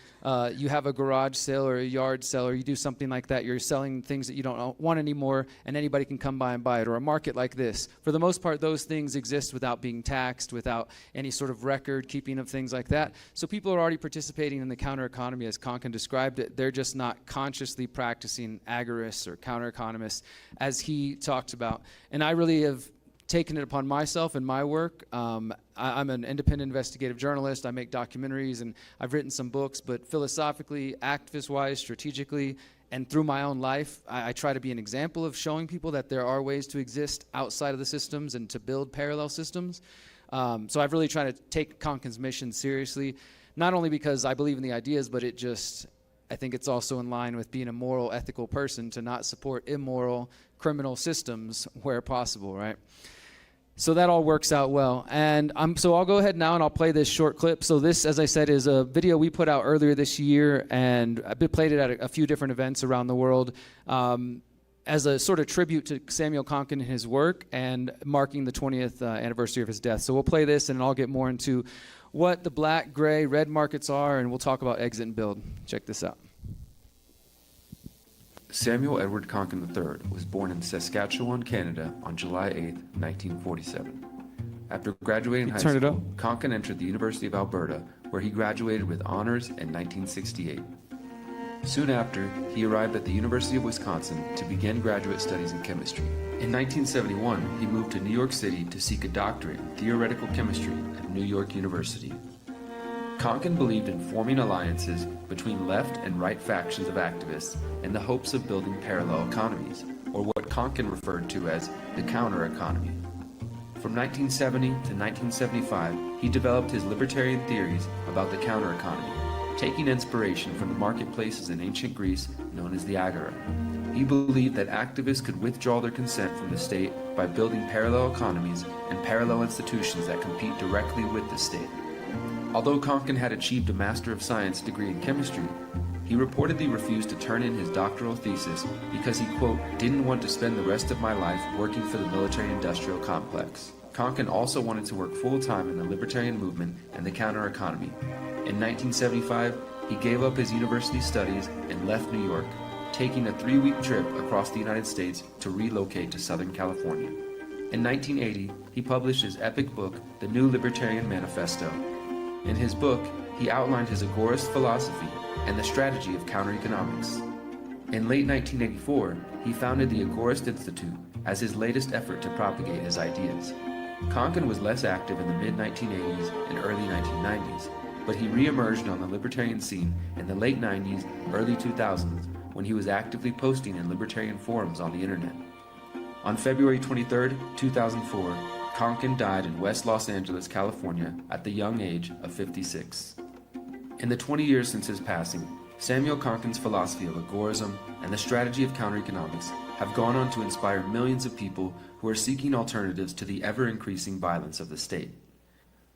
you have a garage sale or a yard sale, or you do something like that, you're selling things that you don't want anymore, and anybody can come by and buy it, or a market like this. For the most part, those things exist without being taxed, without any sort of record keeping of things like that. So people are already participating in the counter economy as Konkin described it. They're just not consciously practicing agorists or counter economists as he talked about. And I really have taken it upon myself in my work. I'm an independent investigative journalist. I make documentaries and I've written some books, but philosophically, activist-wise, strategically, and through my own life, I try to be an example of showing people that there are ways to exist outside of the systems and to build parallel systems. So I've really tried to take Konkin's mission seriously, not only because I believe in the ideas, but I think it's also in line with being a moral, ethical person to not support immoral, criminal systems where possible, right? So that all works out well. And so I'll go ahead now and I'll play this short clip. So this, as I said, is a video we put out earlier this year, and I played it at a few different events around the world as a sort of tribute to Samuel Konkin and his work and marking the 20th anniversary of his death. So we'll play this and I'll get more into what the black, gray, red markets are, and we'll talk about exit and build. Check this out. Samuel Edward Konkin III was born in Saskatchewan, Canada on July 8, 1947. After graduating high school, Konkin entered the University of Alberta, where he graduated with honors in 1968. Soon after, he arrived at the University of Wisconsin to begin graduate studies in chemistry. In 1971, he moved to New York City to seek a doctorate in theoretical chemistry at New York University. Konkin believed in forming alliances between left and right factions of activists in the hopes of building parallel economies, or what Konkin referred to as the counter economy. From 1970 to 1975, he developed his libertarian theories about the counter economy, taking inspiration from the marketplaces in ancient Greece known as the agora. He believed that activists could withdraw their consent from the state by building parallel economies and parallel institutions that compete directly with the state. Although Konkin had achieved a Master of Science degree in chemistry, he reportedly refused to turn in his doctoral thesis because he, quote, didn't want to spend the rest of my life working for the military-industrial complex. Konkin also wanted to work full-time in the libertarian movement and the counter-economy. In 1975, he gave up his university studies and left New York, taking a 3-week trip across the United States to relocate to Southern California. In 1980, he published his epic book, The New Libertarian Manifesto. In his book, he outlined his agorist philosophy and the strategy of counter-economics. In late 1984, he founded the Agorist Institute as his latest effort to propagate his ideas. Konkin was less active in the mid-1980s and early 1990s, but he re-emerged on the libertarian scene in the late 90s, early 2000s, when he was actively posting in libertarian forums on the internet. On February 23, 2004, Konkin died in West Los Angeles, California, at the young age of 56. In the 20 years since his passing, Samuel Konkin's philosophy of agorism and the strategy of counter-economics have gone on to inspire millions of people who are seeking alternatives to the ever-increasing violence of the state.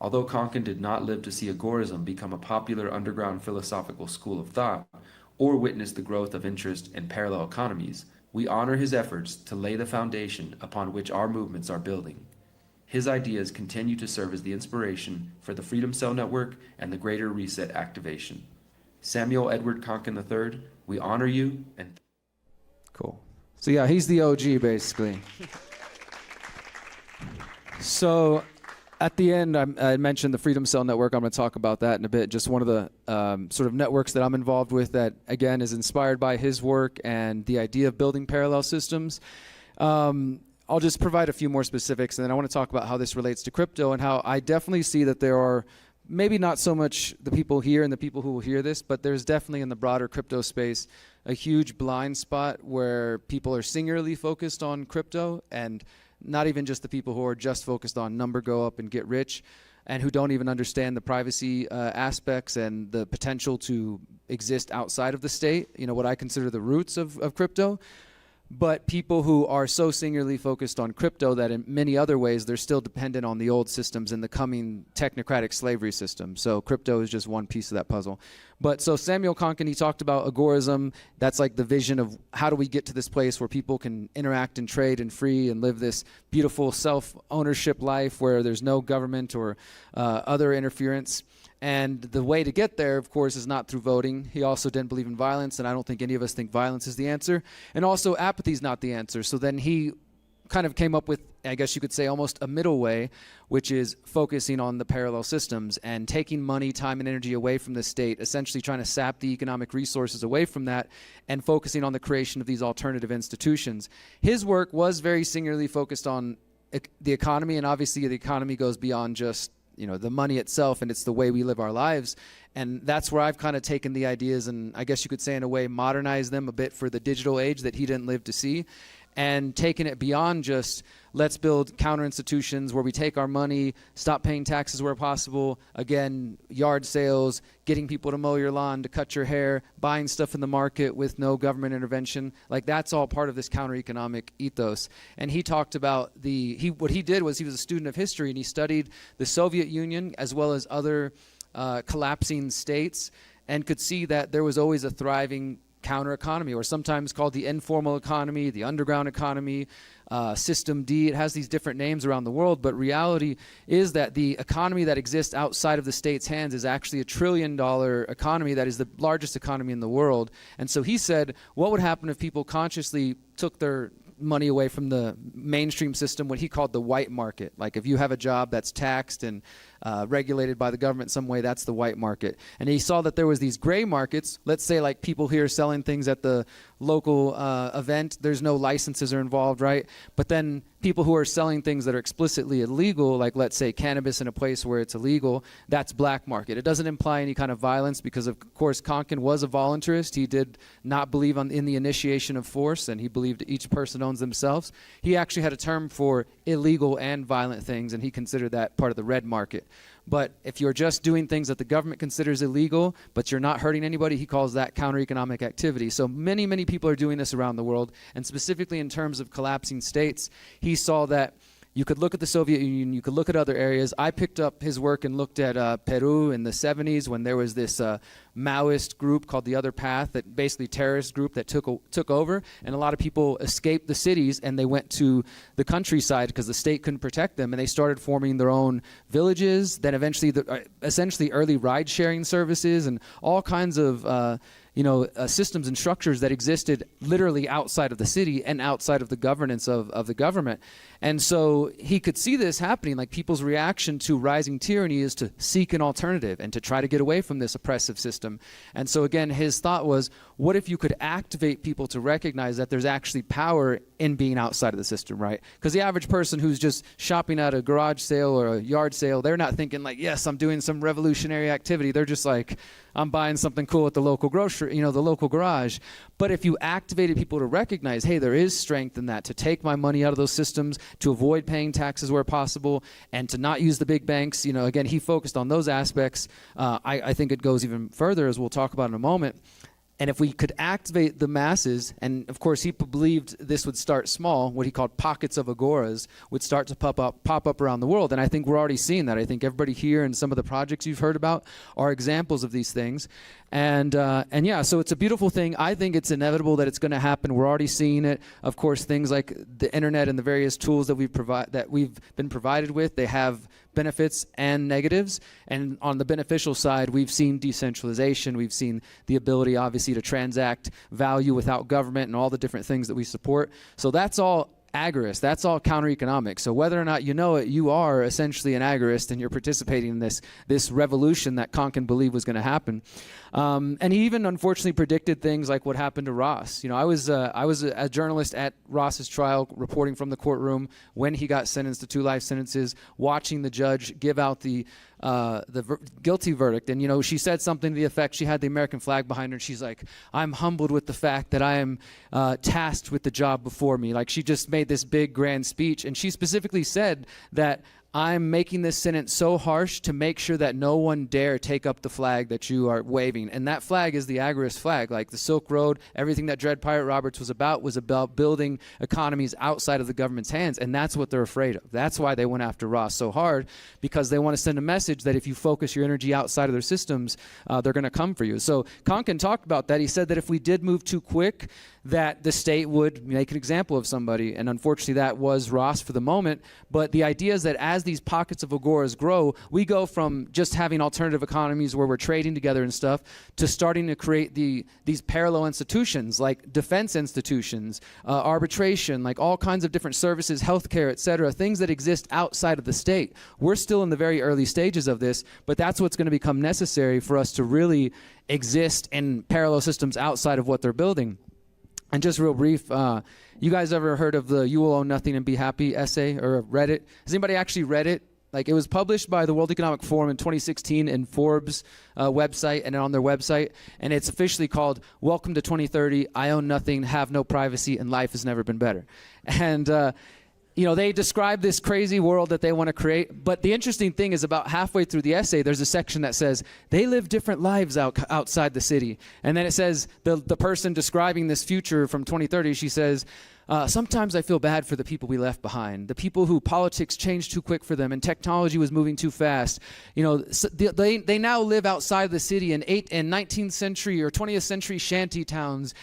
Although Konkin did not live to see agorism become a popular underground philosophical school of thought, or witness the growth of interest in parallel economies, we honor his efforts to lay the foundation upon which our movements are building. His ideas continue to serve as the inspiration for the Freedom Cell Network and the Greater Reset activation. Samuel Edward Konkin III, we honor you and Cool. So yeah, he's the OG basically. So at the end, I mentioned the Freedom Cell Network. I'm going to talk about that in a bit. Just one of the sort of networks that I'm involved with that, again, is inspired by his work and the idea of building parallel systems. I'll just provide a few more specifics, and then I want to talk about how this relates to crypto and how I definitely see that there are maybe not so much the people here and the people who will hear this, but there's definitely in the broader crypto space a huge blind spot where people are singularly focused on crypto, and not even just the people who are just focused on number go up and get rich, and who don't even understand the privacy aspects and the potential to exist outside of the state, you know, what I consider the roots of crypto. But people who are so singularly focused on crypto that in many other ways they're still dependent on the old systems and the coming technocratic slavery system. So crypto is just one piece of that puzzle. But so Samuel Konkin, he talked about agorism. That's like the vision of how do we get to this place where people can interact and trade and free and live this beautiful self-ownership life where there's no government or other interference. And the way to get there, of course, is not through voting. He also didn't believe in violence, and I don't think any of us think violence is the answer. And also apathy is not the answer. So then he kind of came up with, I guess you could say, almost a middle way, which is focusing on the parallel systems and taking money, time, and energy away from the state, essentially trying to sap the economic resources away from that and focusing on the creation of these alternative institutions. His work was very singularly focused on the economy, and obviously the economy goes beyond just the money itself, and it's the way we live our lives. And that's where I've kind of taken the ideas and I guess you could say in a way modernized them a bit for the digital age that he didn't live to see, and taken it beyond just let's build counter institutions where we take our money, stop paying taxes where possible, again, yard sales, getting people to mow your lawn, to cut your hair, buying stuff in the market with no government intervention. Like that's all part of this counter-economic ethos. And he talked about what he did was he was a student of history, and he studied the Soviet Union as well as other collapsing states, and could see that there was always a thriving counter economy, or sometimes called the informal economy, the underground economy, System D. It has these different names around the world, but reality is that the economy that exists outside of the state's hands is actually $1 trillion economy that is the largest economy in the world. And so he said, what would happen if people consciously took their money away from the mainstream system, what he called the white market? Like if you have a job that's taxed and regulated by the government in some way, that's the white market. And he saw that there was these gray markets, let's say like people here selling things at the local event, there's no licenses are involved, right? But then people who are selling things that are explicitly illegal, like let's say cannabis in a place where it's illegal, that's black market. It doesn't imply any kind of violence because of course Konkin was a voluntarist. He did not believe in the initiation of force, and he believed each person owns themselves. He actually had a term for illegal and violent things, and he considered that part of the red market. But if you're just doing things that the government considers illegal, but you're not hurting anybody, he calls that counter-economic activity. So many, many people are doing this around the world, and specifically in terms of collapsing states, he saw that you could look at the Soviet Union, you could look at other areas. I picked up his work and looked at Peru in the 70s when there was this Maoist group called the Other Path, that basically terrorist group that took over, and a lot of people escaped the cities and they went to the countryside because the state couldn't protect them, and they started forming their own villages, then eventually essentially early ride-sharing services and all kinds of systems and structures that existed literally outside of the city and outside of the governance of the government. And so he could see this happening, like people's reaction to rising tyranny is to seek an alternative and to try to get away from this oppressive system. And so again, his thought was, what if you could activate people to recognize that there's actually power in being outside of the system, right? Because the average person who's just shopping at a garage sale or a yard sale, they're not thinking like, yes, I'm doing some revolutionary activity. They're just like, I'm buying something cool at the local grocery, the local garage. But if you activated people to recognize, hey, there is strength in that, to take my money out of those systems, to avoid paying taxes where possible, and to not use the big banks, again, he focused on those aspects. I think it goes even further, as we'll talk about in a moment. And if we could activate the masses, and of course he believed this would start small, what he called pockets of agoras would start to pop up around the world. And I think we're already seeing that. I think everybody here and some of the projects you've heard about are examples of these things. And yeah, so it's a beautiful thing. I think it's inevitable that it's going to happen. We're already seeing it. Of course, things like the internet and the various tools that we've been provided with, they have benefits and negatives. And on the beneficial side, we've seen decentralization. We've seen the ability, obviously, to transact value without government and all the different things that we support. So that's all agorist. That's all counter economic. So whether or not you know it, you are essentially an agorist, and you're participating in this revolution that Konkin believed was going to happen. And he even unfortunately predicted things like what happened to Ross. You know, I was a journalist at Ross's trial, reporting from the courtroom when he got sentenced to 2 life sentences, watching the judge give out the guilty verdict. And, you know, she said something to the effect, she had the American flag behind her, and she's like, I'm humbled with the fact that I am tasked with the job before me. Like, she just made this big grand speech, and she specifically said that I'm making this sentence so harsh to make sure that no one dare take up the flag that you are waving. And that flag is the agorist flag. Like the Silk Road, everything that Dread Pirate Roberts was about building economies outside of the government's hands. And that's what they're afraid of. That's why they went after Ross so hard, because they want to send a message that if you focus your energy outside of their systems, they're going to come for you. So Konkin talked about that. He said that if we did move too quick, that the state would make an example of somebody. And unfortunately, that was Ross for the moment. But the idea is that as these pockets of agoras grow, we go from just having alternative economies where we're trading together and stuff to starting to create these parallel institutions like defense institutions, arbitration, like all kinds of different services, healthcare, et cetera, things that exist outside of the state. We're still in the very early stages of this, but that's what's going to become necessary for us to really exist in parallel systems outside of what they're building. And just real brief, you guys ever heard of the You Will Own Nothing and Be Happy essay or read it? Has anybody actually read it? Like, it was published by the World Economic Forum in 2016 in Forbes website and on their website. And it's officially called Welcome to 2030, I Own Nothing, Have No Privacy, and Life Has Never Been Better. And you know, they describe this crazy world that they want to create. But the interesting thing is about halfway through the essay, there's a section that says they live different lives outside the city. And then it says the person describing this future from 2030, she says, sometimes I feel bad for the people we left behind, the people who politics changed too quick for them and technology was moving too fast. You know, they now live outside the city in 19th century or 20th century shanty towns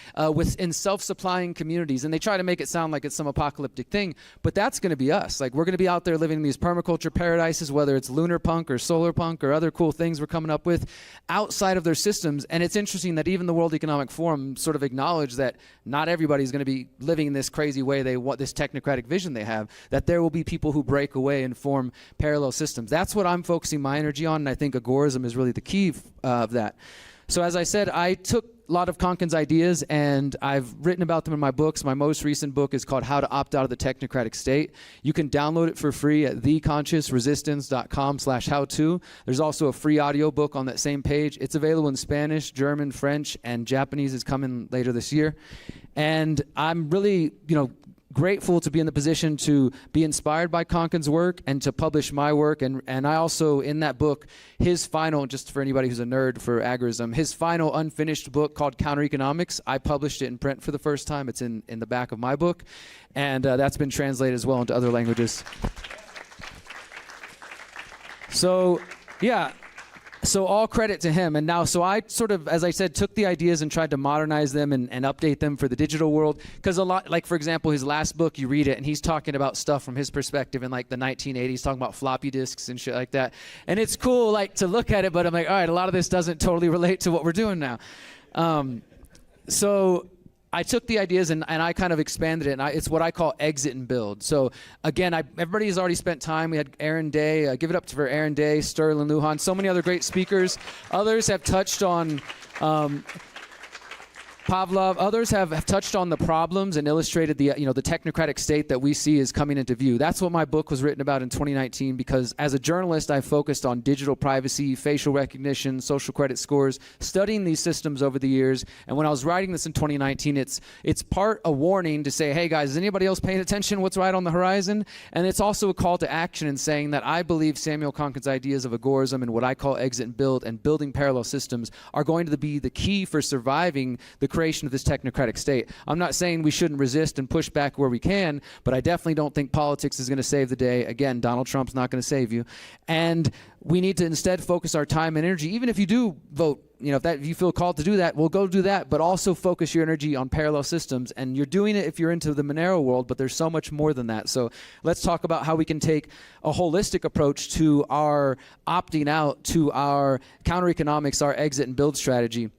in self-supplying communities. And they try to make it sound like it's some apocalyptic thing, but that's going to be us. Like, we're going to be out there living in these permaculture paradises, whether it's lunar punk or solar punk or other cool things we're coming up with outside of their systems. And it's interesting that even the World Economic Forum sort of acknowledged that not everybody's going to be living in this crazy way they want, this technocratic vision they have, that there will be people who break away and form parallel systems. That's what I'm focusing my energy on, and I think agorism is really the key of that. So as I said, I took a lot of Konkin's ideas and I've written about them in my books. My most recent book is called How to Opt Out of the Technocratic State. You can download it for free at theconsciousresistance.com/how-to. There's also a free audio book on that same page. It's available in Spanish, German, French, and Japanese is coming later this year. And I'm really, grateful to be in the position to be inspired by Konkin's work and to publish my work. And I also, in that book, his final, just for anybody who's a nerd for agorism, his final unfinished book called Counter Economics, I published it in print for the first time. It's in the back of my book. And that's been translated as well into other languages. So, yeah. So all credit to him. And now, so I sort of, as I said, took the ideas and tried to modernize them and update them for the digital world. Because a lot, like for example, his last book, you read it, and he's talking about stuff from his perspective in like the 1980s, talking about floppy disks and shit like that. And it's cool like to look at it, but I'm like, all right, a lot of this doesn't totally relate to what we're doing now. So I took the ideas and I kind of expanded it, and it's what I call exit and build. So again, everybody has already spent time. We had Aaron Day, give it up for Aaron Day, Sterling Lujan, so many other great speakers. Others have touched on Pavlov, others have touched on the problems and illustrated the technocratic state that we see is coming into view. That's what my book was written about in 2019, because as a journalist, I focused on digital privacy, facial recognition, social credit scores, studying these systems over the years. And when I was writing this in 2019, it's part a warning to say, hey guys, is anybody else paying attention? What's right on the horizon? And it's also a call to action in saying that I believe Samuel Konkin's ideas of agorism and what I call exit and build and building parallel systems are going to be the key for surviving the creation of this technocratic state. I'm not saying we shouldn't resist and push back where we can, but I definitely don't think politics is going to save the day. Again, Donald Trump's not going to save you. And we need to instead focus our time and energy, even if you do vote, if you feel called to do that, we'll go do that, but also focus your energy on parallel systems. And you're doing it if you're into the Monero world, but there's so much more than that. So let's talk about how we can take a holistic approach to our opting out, to our counter economics, our exit and build strategy.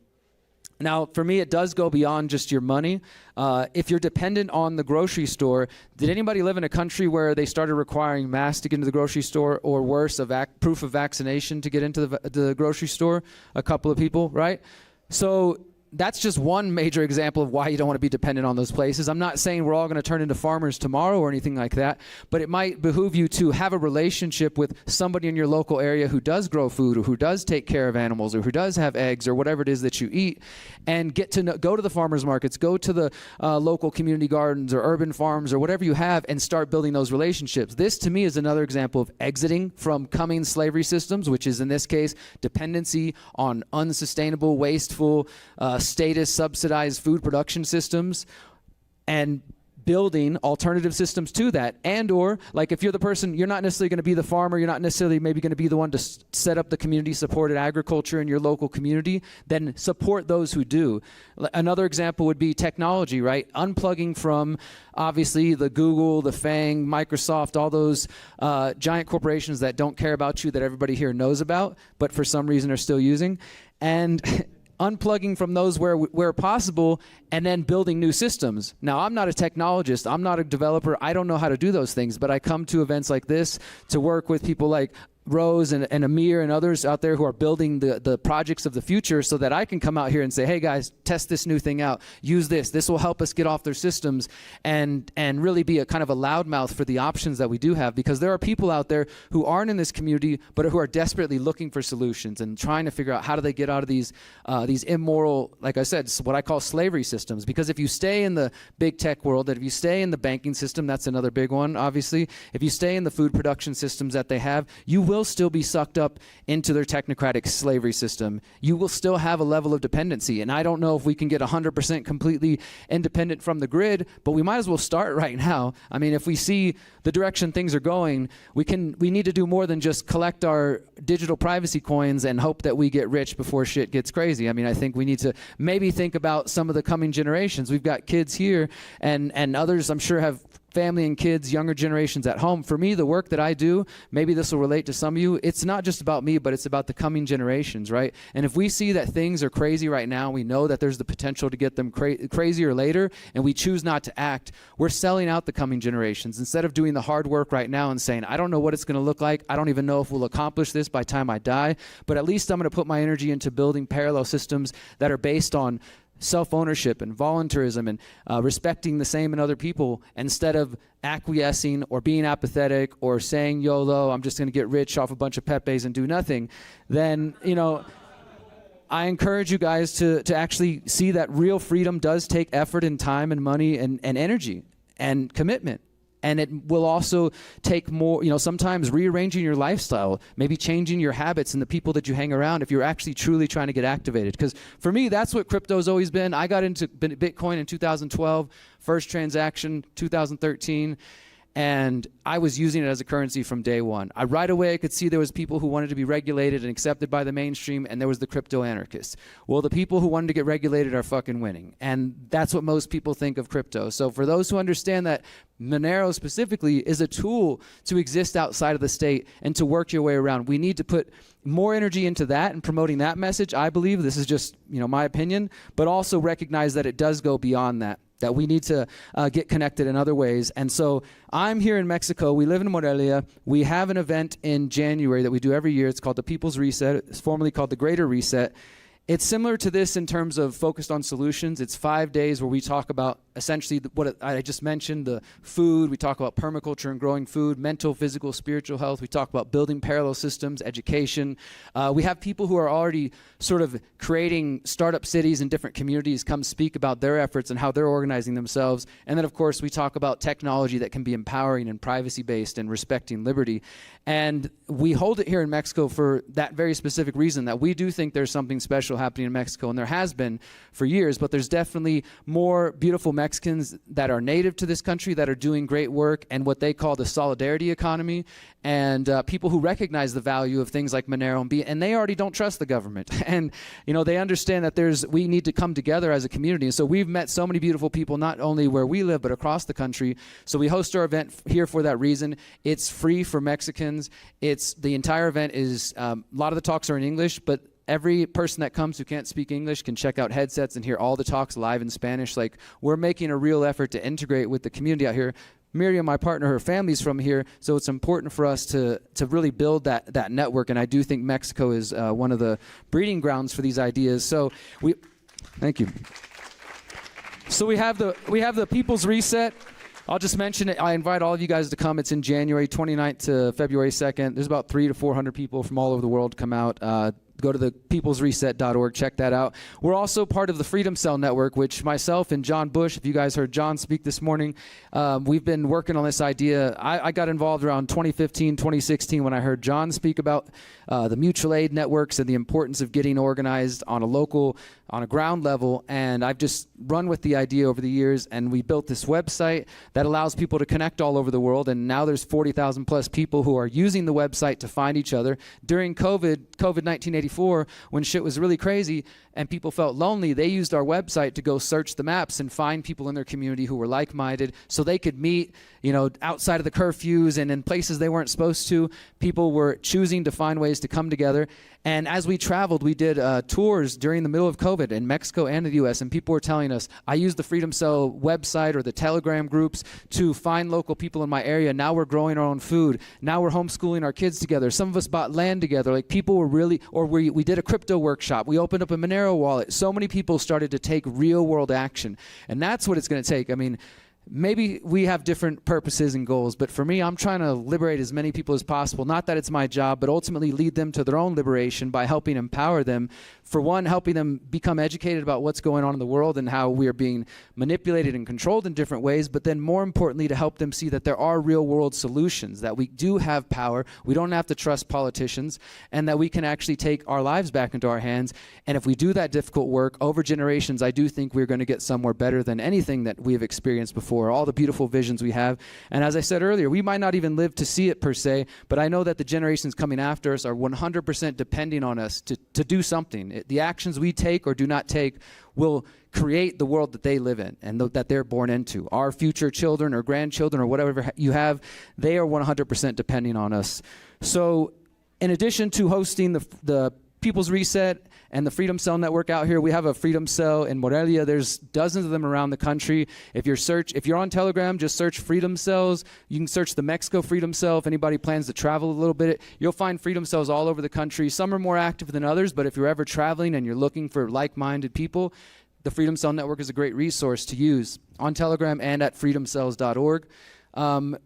Now, for me, it does go beyond just your money. If you're dependent on the grocery store, did anybody live in a country where they started requiring masks to get into the grocery store, or worse, proof of vaccination to get into the grocery store? A couple of people, right? So that's just one major example of why you don't want to be dependent on those places. I'm not saying we're all going to turn into farmers tomorrow or anything like that, but it might behoove you to have a relationship with somebody in your local area who does grow food, or who does take care of animals, or who does have eggs, or whatever it is that you eat, and get to go to the farmers markets, go to the local community gardens or urban farms or whatever you have, and start building those relationships. This, to me, is another example of exiting from coming slavery systems, which is, in this case, dependency on unsustainable, wasteful, status subsidized food production systems, and building alternative systems to that. And or, like, if you're the person, you're not necessarily going to be the farmer, you're not necessarily maybe going to be the one to set up the community supported agriculture in your local community, then support those who do. Another example would be technology, right? Unplugging from, obviously, the Google, the FANG, Microsoft, all those giant corporations that don't care about you, that everybody here knows about, but for some reason are still using. And unplugging from those where possible, and then building new systems. Now, I'm not a technologist, I'm not a developer, I don't know how to do those things, but I come to events like this to work with people like Rose and Amir and others out there who are building the projects of the future, so that I can come out here and say, hey guys, test this new thing out, use this will help us get off their systems, and really be a kind of a loudmouth for the options that we do have, because there are people out there who aren't in this community but who are desperately looking for solutions and trying to figure out how do they get out of these immoral, like I said, what I call slavery systems. Because if you stay in the big tech world, and if you stay in the banking system, that's another big one, obviously, if you stay in the food production systems that they have, you will still be sucked up into their technocratic slavery system. You will still have a level of dependency. And I don't know if we can get 100% completely independent from the grid, but we might as well start right now. I mean, if we see the direction things are going, we need to do more than just collect our digital privacy coins and hope that we get rich before shit gets crazy. I mean, I think we need to maybe think about some of the coming generations. We've got kids here, and others I'm sure have family and kids, younger generations at home. For me, the work that I do, maybe this will relate to some of you, it's not just about me, but it's about the coming generations, right? And if we see that things are crazy right now, we know that there's the potential to get them crazier later, and we choose not to act, we're selling out the coming generations. Instead of doing the hard work right now and saying, I don't know what it's going to look like, I don't even know if we'll accomplish this by the time I die, but at least I'm going to put my energy into building parallel systems that are based on self-ownership and voluntarism and respecting the same in other people, instead of acquiescing or being apathetic or saying YOLO, I'm just going to get rich off a bunch of Pepes and do nothing. Then, I encourage you guys to actually see that real freedom does take effort and time and money and energy and commitment. And it will also take more, sometimes rearranging your lifestyle, maybe changing your habits and the people that you hang around if you're actually truly trying to get activated. Because for me, that's what crypto's always been. I got into Bitcoin in 2012, first transaction 2013. And I was using it as a currency from day one. Right away I could see there was people who wanted to be regulated and accepted by the mainstream, and there was the crypto anarchists. Well, the people who wanted to get regulated are fucking winning. And that's what most people think of crypto. So for those who understand that Monero specifically is a tool to exist outside of the state and to work your way around, we need to put more energy into that and promoting that message. I believe this is just my opinion, but also recognize that it does go beyond that we need to get connected in other ways. And so I'm here in Mexico. We live in Morelia. We have an event in January that we do every year. It's called the People's Reset. It's formerly called the Greater Reset. It's similar to this in terms of focused on solutions. It's 5 days where we talk about essentially what I just mentioned, the food. We talk about permaculture and growing food, mental, physical, spiritual health. We talk about building parallel systems, education. We have people who are already sort of creating startup cities in different communities come speak about their efforts and how they're organizing themselves. And then, of course, we talk about technology that can be empowering and privacy-based and respecting liberty. And we hold it here in Mexico for that very specific reason, that we do think there's something special potential happening in Mexico, and there has been for years, but there's definitely more beautiful Mexicans that are native to this country that are doing great work and what they call the solidarity economy, and people who recognize the value of things like Monero and they already don't trust the government. And they understand that we need to come together as a community. And so we've met so many beautiful people, not only where we live, but across the country. So we host our event here for that reason. It's free for Mexicans. The entire event is, a lot of the talks are in English, but every person that comes who can't speak English can check out headsets and hear all the talks live in Spanish. Like, we're making a real effort to integrate with the community out here. Miriam, my partner, her family's from here, so it's important for us to really build that network, and I do think Mexico is one of the breeding grounds for these ideas. So thank you. So we have the People's Reset. I'll just mention it. I invite all of you guys to come. It's in January 29th to February 2nd. There's about 300 to 400 people from all over the world come out. Go to the peoplesreset.org, check that out. We're also part of the Freedom Cell Network, which myself and John Bush, if you guys heard John speak this morning, we've been working on this idea. I got involved around 2015, 2016 when I heard John speak about the mutual aid networks and the importance of getting organized on a ground level, and I've just run with the idea over the years, and we built this website that allows people to connect all over the world, and now there's 40,000 plus people who are using the website to find each other. During COVID-1984, when shit was really crazy and people felt lonely, they used our website to go search the maps and find people in their community who were like-minded so they could meet, outside of the curfews and in places they weren't supposed to. People were choosing to find ways to come together. And as we traveled, we did tours during the middle of COVID in Mexico and the US, and people were telling us, I used the Freedom Cell website or the Telegram groups to find local people in my area. Now we're growing our own food. Now we're homeschooling our kids together. Some of us bought land together. Like, people were really, or we did a crypto workshop. We opened up a Monero wallet. So many people started to take real world action. And that's what it's going to take. I mean, maybe we have different purposes and goals, but for me, I'm trying to liberate as many people as possible. Not that it's my job, but ultimately lead them to their own liberation by helping empower them. For one, helping them become educated about what's going on in the world and how we are being manipulated and controlled in different ways, but then more importantly, to help them see that there are real world solutions, that we do have power, we don't have to trust politicians, and that we can actually take our lives back into our hands. And if we do that difficult work over generations, I do think we're going to get somewhere better than anything that we have experienced before, all the beautiful visions we have. And as I said earlier, we might not even live to see it per se, but I know that the generations coming after us are 100% depending on us to do something. The actions we take or do not take will create the world that they live in and that they're born into. Our future children or grandchildren or whatever you have, they are 100% depending on us. So in addition to hosting the People's Reset and the Freedom Cell Network out here, we have a Freedom Cell in Morelia. There's dozens of them around the country. If you're on Telegram, just search Freedom Cells. You can search the Mexico Freedom Cell if anybody plans to travel a little bit. You'll find Freedom Cells all over the country. Some are more active than others, but if you're ever traveling and you're looking for like-minded people, the Freedom Cell Network is a great resource to use on Telegram and at freedomcells.org.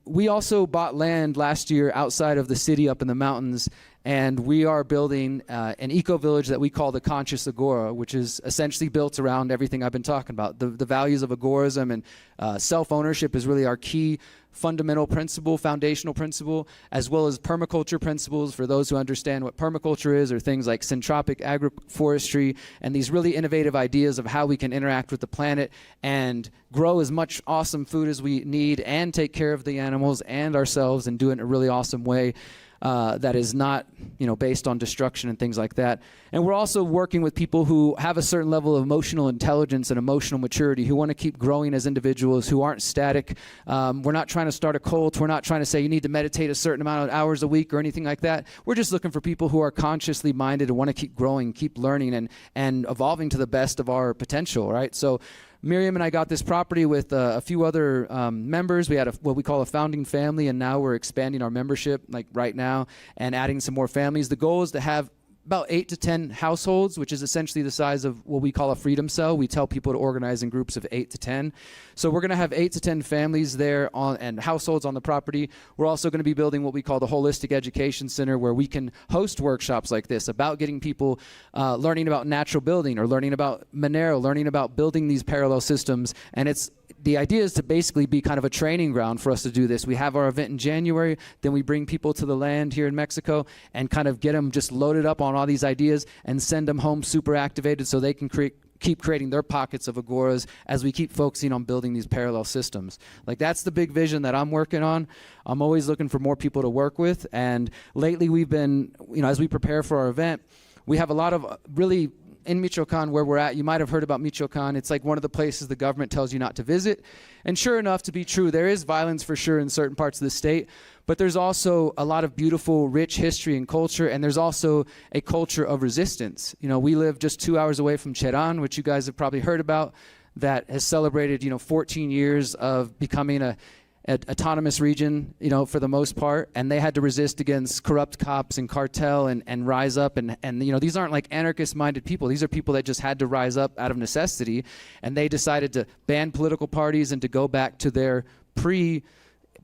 We also bought land last year outside of the city up in the mountains, and we are building an eco-village that we call the Conscious Agora, which is essentially built around everything I've been talking about. The values of agorism and self-ownership is really our key fundamental principle, foundational principle, as well as permaculture principles for those who understand what permaculture is, or things like syntropic agroforestry, and these really innovative ideas of how we can interact with the planet and grow as much awesome food as we need and take care of the animals and ourselves and do it in a really awesome way. That is not, based on destruction and things like that. And we're also working with people who have a certain level of emotional intelligence and emotional maturity, who want to keep growing as individuals, who aren't static. We're not trying to start a cult. We're not trying to say you need to meditate a certain amount of hours a week or anything like that. We're just looking for people who are consciously minded and want to keep growing, keep learning, and evolving to the best of our potential, right? So Miriam and I got this property with a few other members. We had what we call a founding family, and now we're expanding our membership, like right now, and adding some more families. The goal is to have about 8 to 10 households, which is essentially the size of what we call a freedom cell. We tell people to organize in groups of 8 to 10. So we're going to have 8 to 10 families there and households on the property. We're also going to be building what we call the Holistic Education Center, where we can host workshops like this about getting people learning about natural building or learning about Monero, learning about building these parallel systems. And it's the idea is to basically be kind of a training ground for us to do this. We have our event in January, then we bring people to the land here in Mexico and kind of get them just loaded up on all these ideas and send them home super activated so they can keep creating their pockets of agoras as we keep focusing on building these parallel systems. Like, that's the big vision that I'm working on. I'm always looking for more people to work with, and lately we've been, as we prepare for our event, we have a lot of really, in Michoacan where we're at, you might have heard about Michoacan. It's like one of the places the government tells you not to visit. And sure enough, to be true, there is violence for sure in certain parts of the state, but there's also a lot of beautiful, rich history and culture, and there's also a culture of resistance. We live just 2 hours away from Cheran, which you guys have probably heard about, that has celebrated, 14 years of becoming an autonomous region, for the most part, and they had to resist against corrupt cops and cartel and rise up, and these aren't like anarchist-minded people. These are people that just had to rise up out of necessity, and they decided to ban political parties and to go back to their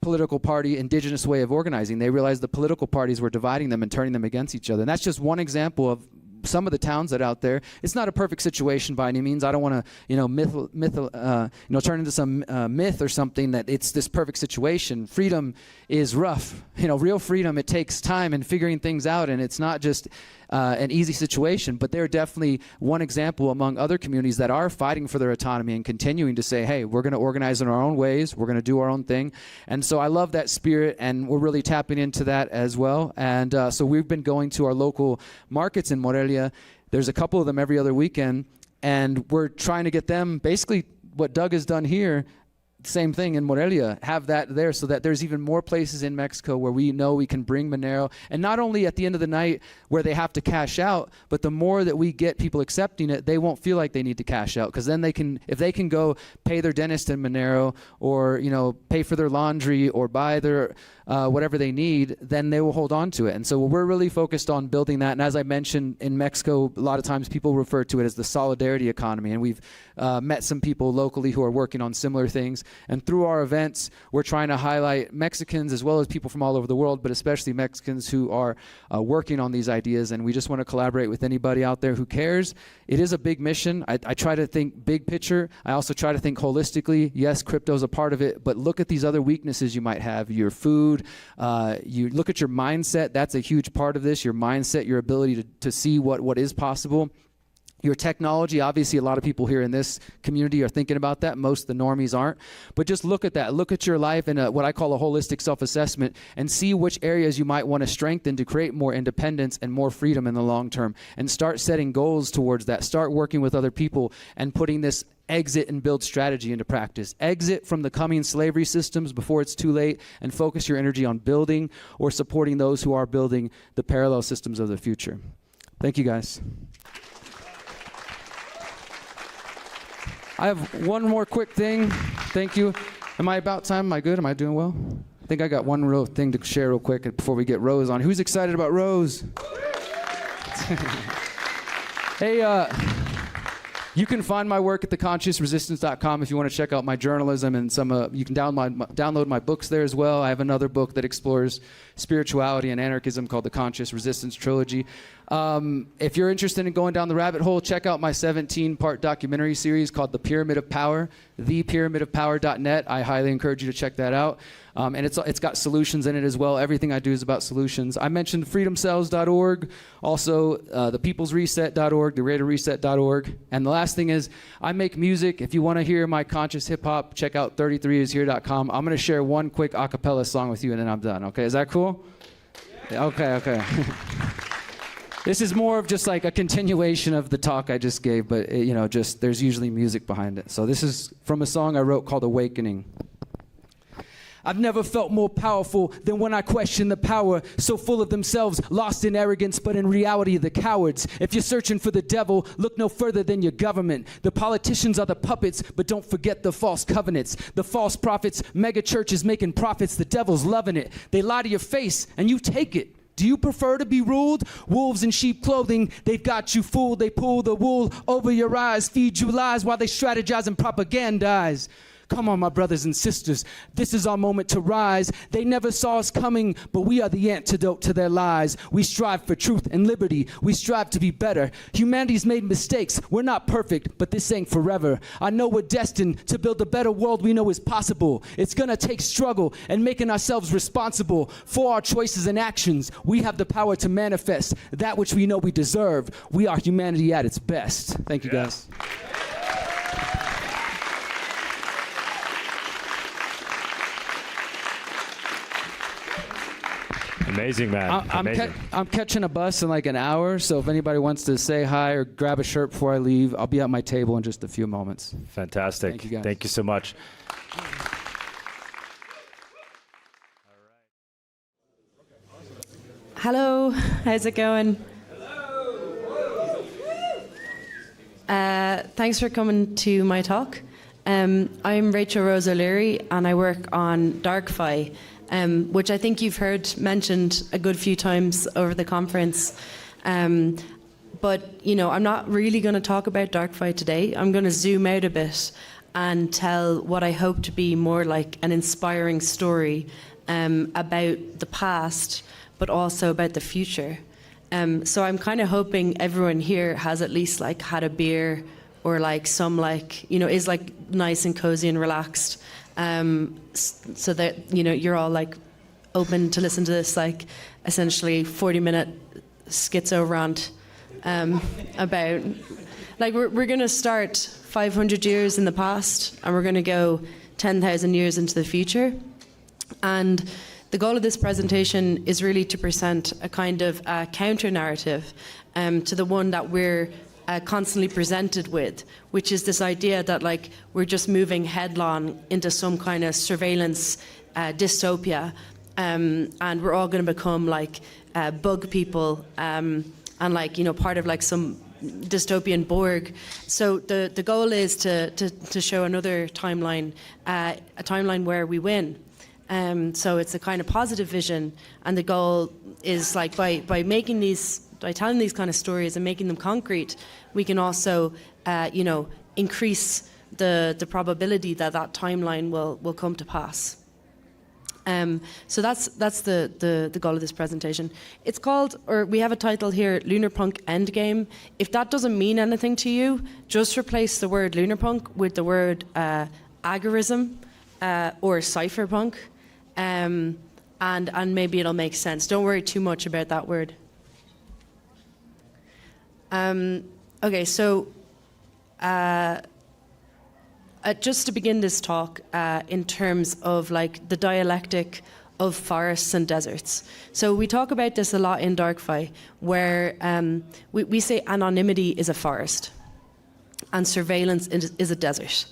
political party indigenous way of organizing. They realized the political parties were dividing them and turning them against each other. And that's just one example of some of the towns that are out there. It's not a perfect situation by any means. I don't want to, turn into some myth or something that it's this perfect situation. Freedom is rough. Real freedom, it takes time and figuring things out, and it's not just an easy situation, but they're definitely one example among other communities that are fighting for their autonomy and continuing to say, hey, we're going to organize in our own ways, we're going to do our own thing. And so I love that spirit, and we're really tapping into that as well. And so we've been going to our local markets in Morelia. There's a couple of them every other weekend, and we're trying to get them, basically what Doug has done here, same thing in Morelia, have that there so that there's even more places in Mexico where we know we can bring Monero. And not only at the end of the night where they have to cash out, but the more that we get people accepting it, they won't feel like they need to cash out, because then they can, if they can go pay their dentist in Monero, or pay for their laundry, or buy their whatever they need, then they will hold on to it. And so we're really focused on building that. And as I mentioned, in Mexico, a lot of times people refer to it as the solidarity economy. And we've met some people locally who are working on similar things. And through our events, we're trying to highlight Mexicans as well as people from all over the world, but especially Mexicans who are working on these ideas. And we just want to collaborate with anybody out there who cares. It is a big mission. I try to think big picture. I also try to think holistically. Yes, crypto is a part of it, but look at these other weaknesses you might have. Your food, you look at your mindset. That's a huge part of this. Your mindset, your ability to see what is possible. Your technology, obviously a lot of people here in this community are thinking about that. Most of the normies aren't. But just look at that. Look at your life in what I call a holistic self-assessment, and see which areas you might want to strengthen to create more independence and more freedom in the long term. And start setting goals towards that. Start working with other people and putting this exit and build strategy into practice. Exit from the coming slavery systems before it's too late, and focus your energy on building or supporting those who are building the parallel systems of the future. Thank you, guys. I have one more quick thing. Thank you. Am I about time? Am I good? Am I doing well? I think I got one real thing to share real quick before we get Rose on. Who's excited about Rose? Hey, you can find my work at theconsciousresistance.com if you want to check out my journalism, and you can download my books there as well. I have another book that explores spirituality and anarchism called The Conscious Resistance Trilogy. If you're interested in going down the rabbit hole, check out my 17-part documentary series called The Pyramid of Power, thepyramidofpower.net. I highly encourage you to check that out. And it's got solutions in it as well. Everything I do is about solutions. I mentioned freedomcells.org, also thepeoplesreset.org, thereatorreset.org. And the last thing is, I make music. If you want to hear my conscious hip-hop, check out 33ishere.com. I'm going to share one quick a cappella song with you, and then I'm done. Okay, is that cool? Yeah. Okay. This is more of just like a continuation of the talk I just gave, but just there's usually music behind it. So this is from a song I wrote called Awakening. I've never felt more powerful than when I question the power, so full of themselves, lost in arrogance, but in reality the cowards. If you're searching for the devil, look no further than your government. The politicians are the puppets, but don't forget the false covenants. The false prophets, mega churches making profits, the devil's loving it. They lie to your face and you take it. Do you prefer to be ruled? Wolves in sheep clothing, they've got you fooled. They pull the wool over your eyes, feed you lies while they strategize and propagandize. Come on, my brothers and sisters, this is our moment to rise. They never saw us coming, but we are the antidote to their lies. We strive for truth and liberty. We strive to be better. Humanity's made mistakes. We're not perfect, but this ain't forever. I know we're destined to build a better world we know is possible. It's gonna take struggle and making ourselves responsible for our choices and actions. We have the power to manifest that which we know we deserve. We are humanity at its best. Thank you, guys. Amazing, man. Amazing. I'm catching a bus in like an hour, so if anybody wants to say hi or grab a shirt before I leave, I'll be at my table in just a few moments. Fantastic. Thank you, guys. Thank you so much. Hello, how's it going? Thanks for coming to my talk. I'm Rachel Rose O'Leary and I work on DarkFi, which I think you've heard mentioned a good few times over the conference. But, you know, I'm not really going to talk about DarkFi today. I'm going to zoom out a bit and tell what I hope to be more like an inspiring story about the past, but also about the future. So I'm kind of hoping everyone here has at least like had a beer or like some like, you know, is like nice and cozy and relaxed. So that, you know, you're all like open to listen to this like essentially 40-minute schizo rant about, like we're going to start 500 years in the past and we're going to go 10,000 years into the future. And the goal of this presentation is really to present a kind of counter-narrative to the one that we're constantly presented with, which is this idea that like we're just moving headlong into some kind of surveillance dystopia, and we're all going to become like bug people and like, you know, part of like some dystopian Borg. So the goal is to show another timeline, a timeline where we win. So it's a kind of positive vision, and the goal is like by making these, by telling these kind of stories and making them concrete, we can also, you know, increase the probability that that timeline will come to pass. So that's the goal of this presentation. It's called, or we have a title here, Lunarpunk Endgame. If that doesn't mean anything to you, just replace the word Lunarpunk with the word agorism or cypherpunk, and maybe it'll make sense. Don't worry too much about that word. Okay, so just to begin this talk in terms of like the dialectic of forests and deserts. So we talk about this a lot in DarkFi, where we say anonymity is a forest and surveillance is a desert.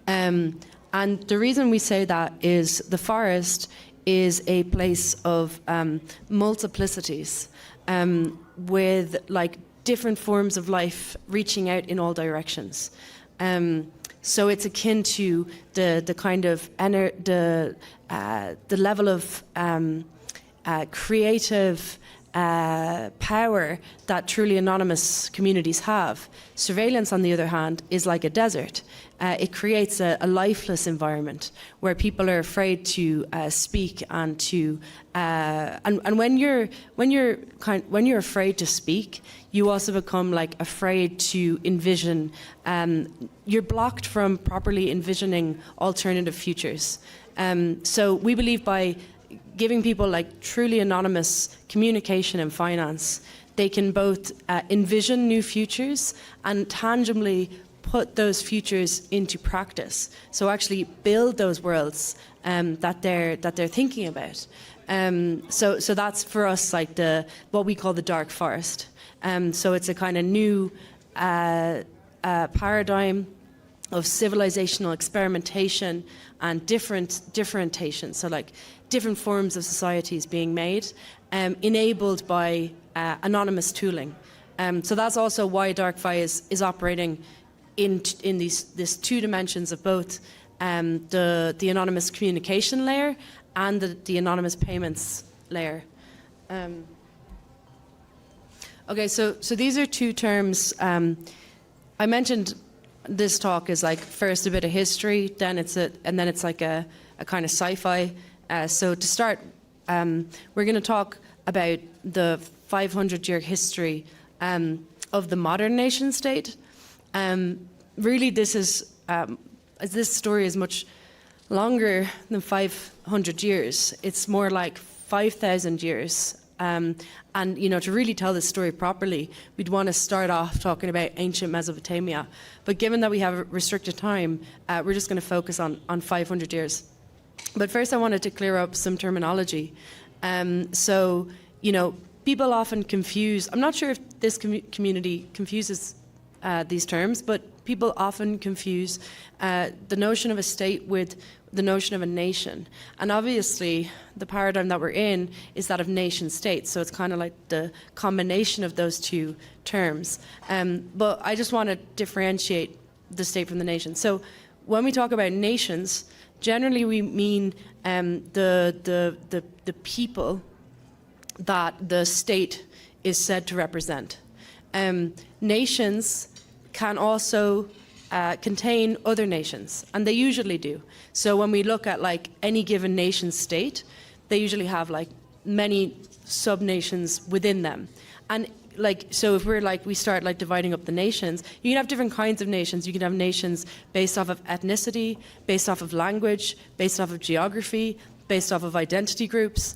And the reason we say that is the forest is a place of multiplicities with like different forms of life reaching out in all directions. So it's akin to the kind of the level of creative power that truly anonymous communities have. Surveillance, on the other hand, is like a desert. It creates a lifeless environment where people are afraid to speak and to and when you're afraid to speak, you also become like afraid to envision. You're blocked from properly envisioning alternative futures. So we believe by giving people like truly anonymous communication and finance, they can both envision new futures and tangibly put those futures into practice. So actually build those worlds that they're thinking about. So that's for us like what we call the dark forest. So it's a kind of new paradigm of civilizational experimentation and differentiation. So like different forms of societies being made, enabled by anonymous tooling. So that's also why DarkFi is operating in these two dimensions of both the anonymous communication layer and the anonymous payments layer. Okay, so these are two terms. I mentioned this talk is like first a bit of history, then it's like a kind of sci-fi. So to start, we're going to talk about the 500-year history of the modern nation state. Really, this story is much longer than 500 years. It's more like 5,000 years. And to really tell this story properly, we'd want to start off talking about ancient Mesopotamia. But given that we have restricted time, we're just going to focus on 500 years. But first, I wanted to clear up some terminology. People often confuse, I'm not sure if this community confuses these terms, but people often confuse the notion of a state with the notion of a nation. And obviously, the paradigm that we're in is that of nation states. So it's kind of like the combination of those two terms. But I just want to differentiate the state from the nation. So when we talk about nations, generally we mean the people that the state is said to represent. Nations can also contain other nations, and they usually do. So when we look at like any given nation state, they usually have like many sub-nations within them. And so if we start like dividing up the nations, you can have different kinds of nations. You can have nations based off of ethnicity, based off of language, based off of geography, based off of identity groups.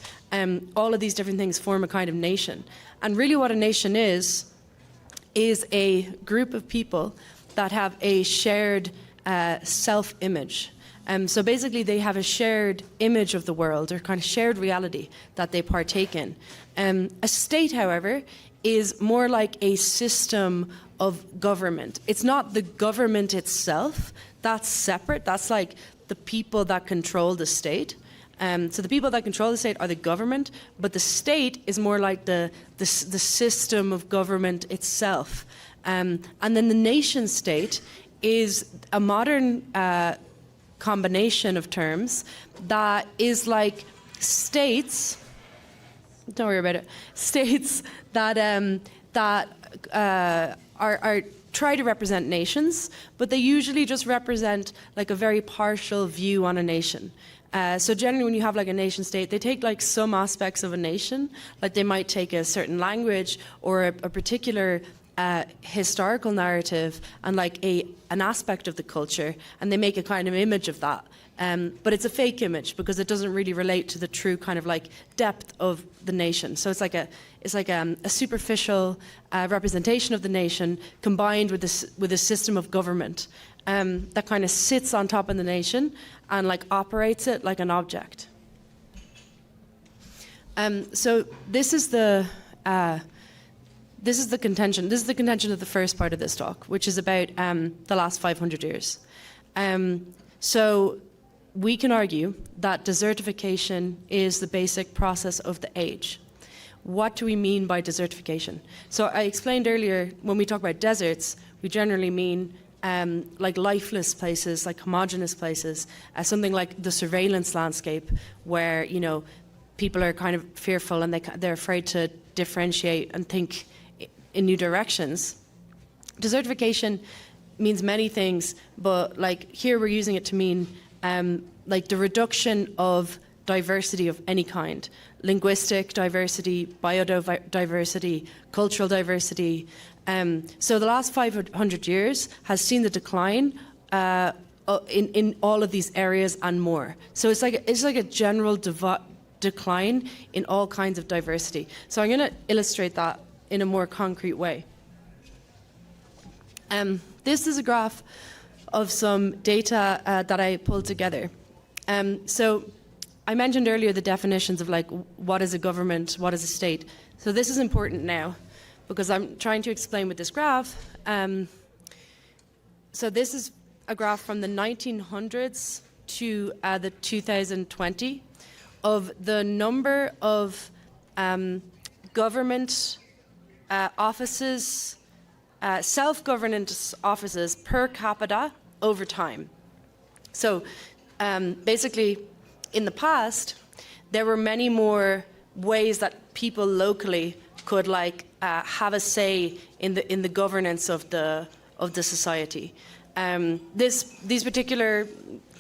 All of these different things form a kind of nation. And really what a nation is a group of people that have a shared self-image. So basically they have a shared image of the world, or kind of shared reality that they partake in. A state, however, is more like a system of government. It's not the government itself. That's separate. That's like the people that control the state. So the people that control the state are the government, but the state is more like the system of government itself. And then the nation state is a modern combination of terms that is like states, don't worry about it, states that are try to represent nations, but they usually just represent like a very partial view on a nation. So generally when you have like a nation state, they take like some aspects of a nation, like they might take a certain language or a particular historical narrative and like an aspect of the culture, and they make a kind of image of that. But it's a fake image because it doesn't really relate to the true kind of like depth of the nation. So it's like a superficial representation of the nation combined with a system of government that kind of sits on top of the nation and like operates it like an object. So this is the contention. This is the contention of the first part of this talk, which is about the last 500 years. So we can argue that desertification is the basic process of the age. What do we mean by desertification? So I explained earlier, when we talk about deserts, we generally mean like lifeless places, like homogeneous places, something like the surveillance landscape, where people are kind of fearful and they're afraid to differentiate and think in new directions. Desertification means many things, but like here we're using it to mean like the reduction of diversity of any kind: linguistic diversity, biodiversity, cultural diversity. So the last 500 years has seen the decline in all of these areas and more. So it's like a general decline in all kinds of diversity. So I'm going to illustrate that in a more concrete way. This is a graph of some data that I pulled together. So I mentioned earlier the definitions of like what is a government, what is a state. So this is important now because I'm trying to explain with this graph. So this is a graph from the 1900s to the 2020 of the number of government offices, self-governance offices per capita over time. So basically, in the past, there were many more ways that people locally could like have a say in the governance of the society. These particular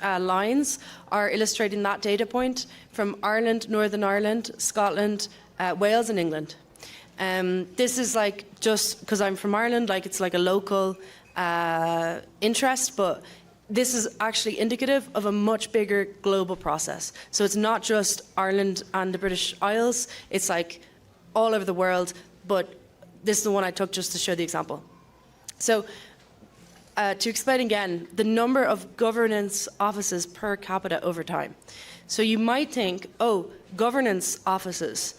lines are illustrating that data point from Ireland, Northern Ireland, Scotland, Wales and England. This is like, just because I'm from Ireland, like it's like a local interest, but this is actually indicative of a much bigger global process. So it's not just Ireland and the British Isles, it's like all over the world, but this is the one I took just to show the example. So to explain again, the number of governance offices per capita over time. So you might think, oh, governance offices.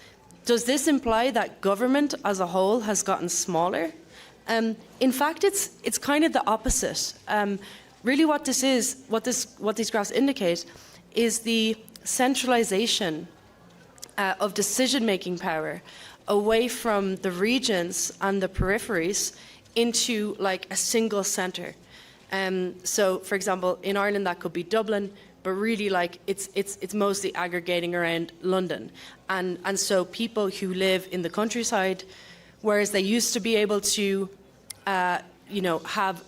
Does this imply that government as a whole has gotten smaller? In fact, it's kind of the opposite. Really what this is, what these graphs indicate, is the centralization of decision-making power away from the regions and the peripheries into like a single centre. So, for example, in Ireland that could be Dublin, but really like it's mostly aggregating around London. And so people who live in the countryside, whereas they used to be able to, have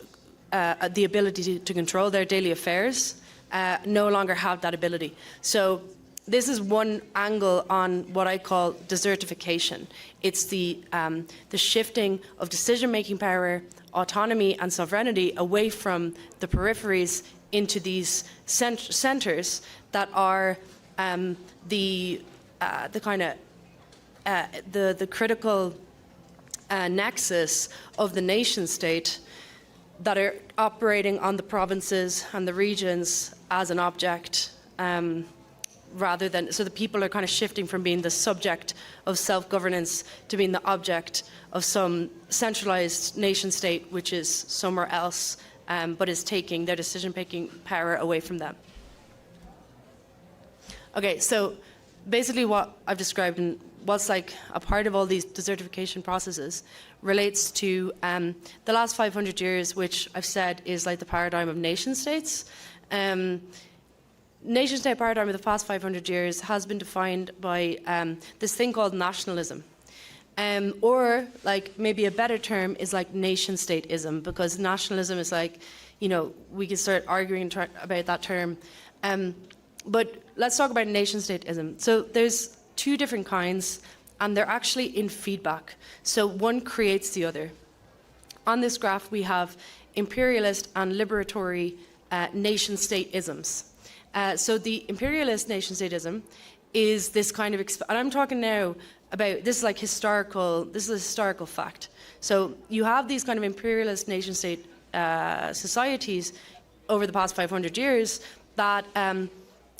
the ability to control their daily affairs, no longer have that ability. So this is one angle on what I call desertification. It's the shifting of decision-making power, autonomy and sovereignty away from the peripheries into these centres that are the critical nexus of the nation state that are operating on the provinces and the regions as an object, rather than, so the people are kind of shifting from being the subject of self-governance to being the object of some centralized nation state which is somewhere else, but is taking their decision-making power away from them. Okay, so basically what I've described and what's like a part of all these desertification processes relates to the last 500 years, which I've said is like the paradigm of nation states. Nation state paradigm of the past 500 years has been defined by this thing called nationalism. Or like maybe a better term is like nation stateism, because nationalism is like, we can start arguing about that term. But let's talk about nation stateism. So there's two different kinds, and they're actually in feedback. So one creates the other. On this graph, we have imperialist and liberatory nation state-isms. So the imperialist nation stateism is this kind of, and I'm talking now about, this is like historical, this is a historical fact. So you have these kind of imperialist nation state societies over the past 500 years that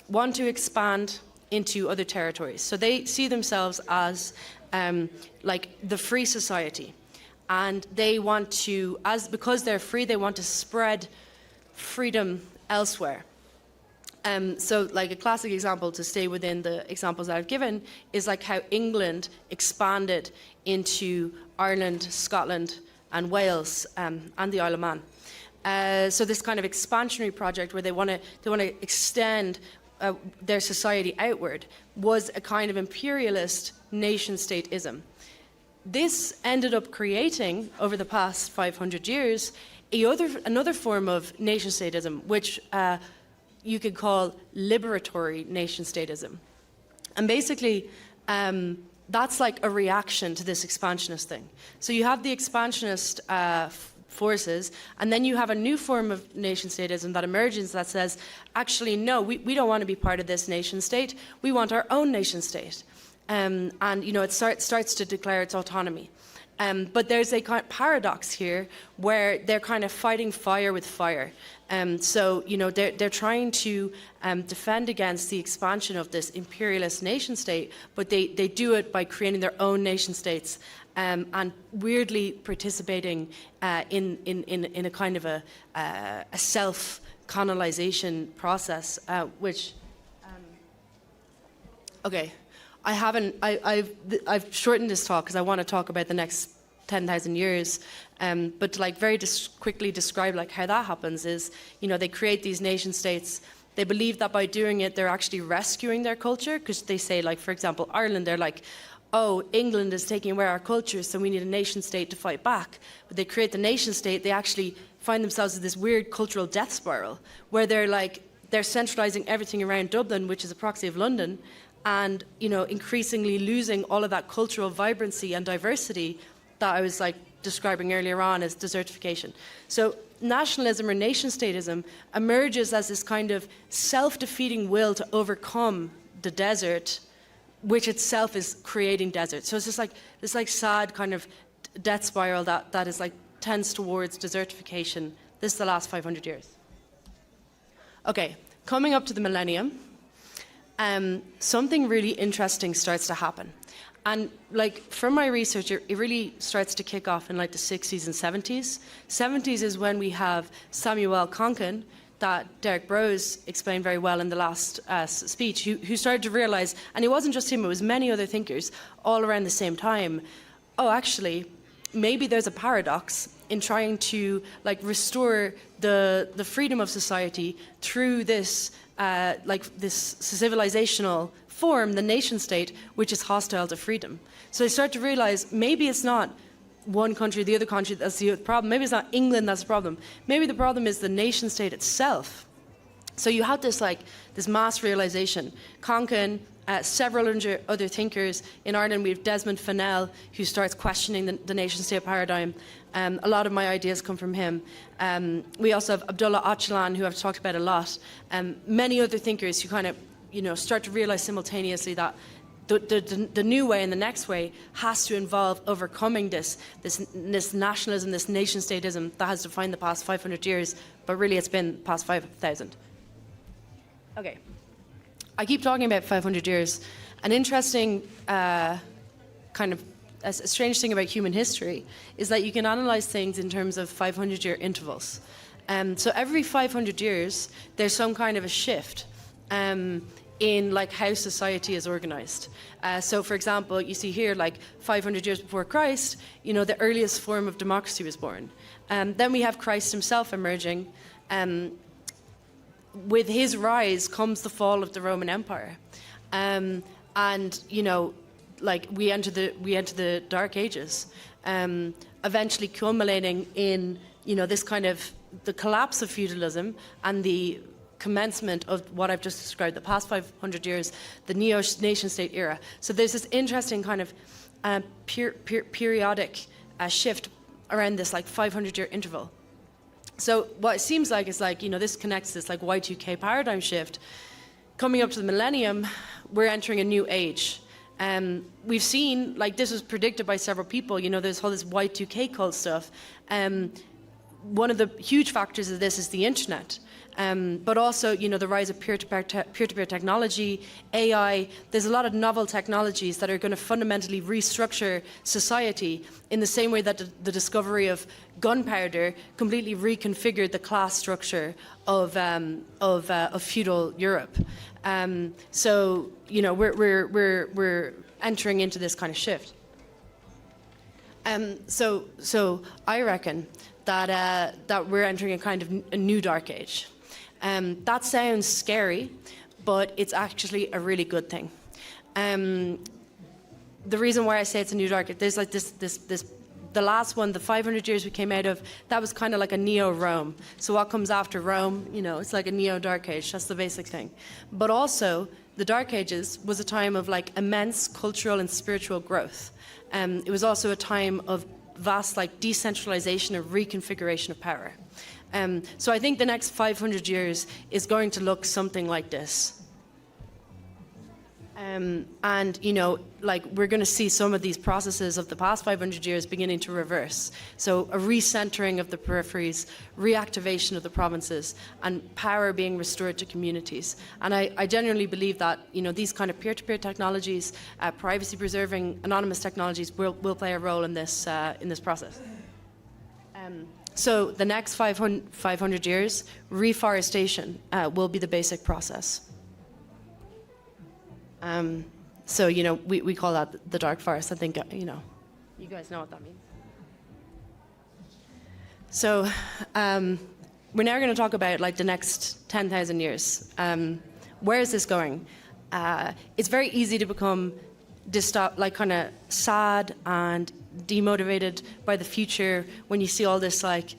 want to expand into other territories. So they see themselves as like the free society. And they want to, because they're free, they want to spread freedom elsewhere. So like a classic example, to stay within the examples that I've given, is like how England expanded into Ireland, Scotland and Wales and the Isle of Man. So this kind of expansionary project where they want to extend their society outward was a kind of imperialist nation-state-ism. This ended up creating, over the past 500 years, another form of nation-statism, which you could call liberatory nation-statism. And basically, that's like a reaction to this expansionist thing. So you have the expansionist forces, and then you have a new form of nation-statism that emerges that says, actually, no, we don't want to be part of this nation-state. We want our own nation-state. And it starts to declare its autonomy. But there's a kind of paradox here where they're kind of fighting fire with fire. So they're trying to defend against the expansion of this imperialist nation-state, but they do it by creating their own nation-states and weirdly participating in a kind of a self-colonization process, which. Okay. I've shortened this talk because I want to talk about the next 10,000 years, but to like very quickly describe like how that happens is, they create these nation states. They believe that by doing it, they're actually rescuing their culture, because they say, like, for example, Ireland, they're like, oh, England is taking away our culture, so we need a nation state to fight back. But they create the nation state, they actually find themselves in this weird cultural death spiral, where they're centralizing everything around Dublin, which is a proxy of London, and increasingly losing all of that cultural vibrancy and diversity that I was describing earlier on as desertification. So nationalism or nation statism emerges as this kind of self-defeating will to overcome the desert, which itself is creating desert. So it's just this sad kind of death spiral that is tends towards desertification. This is the last 500 years. Okay, coming up to the millennium, something really interesting starts to happen. And from my research, it really starts to kick off in the 60s and 70s. 70s is when we have Samuel Konkin, that Derrick Broze explained very well in the last speech, who started to realize, and it wasn't just him, it was many other thinkers all around the same time, oh, actually, maybe there's a paradox in trying to restore the freedom of society through this this civilizational form, the nation state, which is hostile to freedom. So they start to realize maybe it's not one country, the other country that's the problem. Maybe it's not England that's the problem. Maybe the problem is the nation state itself. So you have this this mass realization. Konkin, several other thinkers in Ireland. We have Desmond Fennell, who starts questioning the nation state paradigm. A lot of my ideas come from him. We also have Abdullah Öcalan, who I've talked about a lot. Many other thinkers who kind of start to realize simultaneously that the new way and the next way has to involve overcoming this nationalism, this nation statism that has defined the past 500 years, but really it's been past 5,000. Okay, I keep talking about 500 years. An interesting a strange thing about human history is that you can analyze things in terms of 500-year intervals. So every 500 years, there's some kind of a shift in how society is organized. So for example, you see here 500 years before Christ, the earliest form of democracy was born. Then we have Christ himself emerging. With his rise comes the fall of the Roman Empire. And we enter the Dark Ages, eventually culminating in this kind of the collapse of feudalism and the commencement of what I've just described, the past 500 years, the neo-nation-state era. So there's this interesting kind of periodic shift around this 500-year interval. So what it seems like is this connects this Y2K paradigm shift. Coming up to the millennium, we're entering a new age. We've seen, this was predicted by several people, there's all this Y2K cult stuff. One of the huge factors of this is the internet. But also, the rise of peer-to-peer technology, AI. There's a lot of novel technologies that are going to fundamentally restructure society in the same way that the discovery of gunpowder completely reconfigured the class structure of feudal Europe. So, we're entering into this kind of shift. So I reckon that we're entering a kind of a new dark age. That sounds scary, but it's actually a really good thing. The reason why I say it's a new dark age, there's the last one, the 500 years we came out of, that was kind of like a neo-Rome. So what comes after Rome, it's like a neo-dark age. That's the basic thing. But also, the Dark Ages was a time of immense cultural and spiritual growth. It was also a time of vast decentralization and reconfiguration of power. So I think the next 500 years is going to look something like this. And, we're going to see some of these processes of the past 500 years beginning to reverse. So a recentering of the peripheries, reactivation of the provinces, and power being restored to communities. And I genuinely believe that, these kind of peer-to-peer technologies, privacy-preserving anonymous technologies will play a role in this process. So the next 500 years, reforestation will be the basic process. So, we call that the dark forest. I think, you guys know what that means. So, we're now going to talk about the next 10,000 years. Where is this going? It's very easy to become kind of sad and demotivated by the future when you see all this like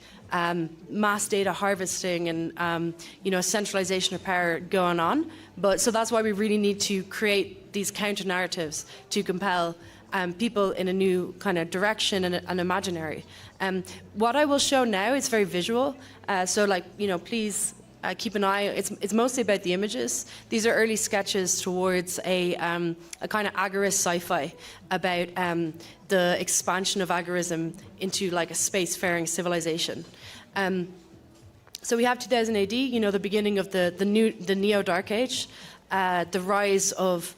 mass data harvesting and centralization of power going on. But so that's why we really need to create these counter narratives to compel people in a new kind of direction and imaginary. What I will show now is very visual. Please keep an eye. It's mostly about the images. These are early sketches towards a kind of agorist sci-fi about the expansion of agorism into like a spacefaring civilization. So we have 2000 AD, the beginning of the Neo Dark Age, the rise of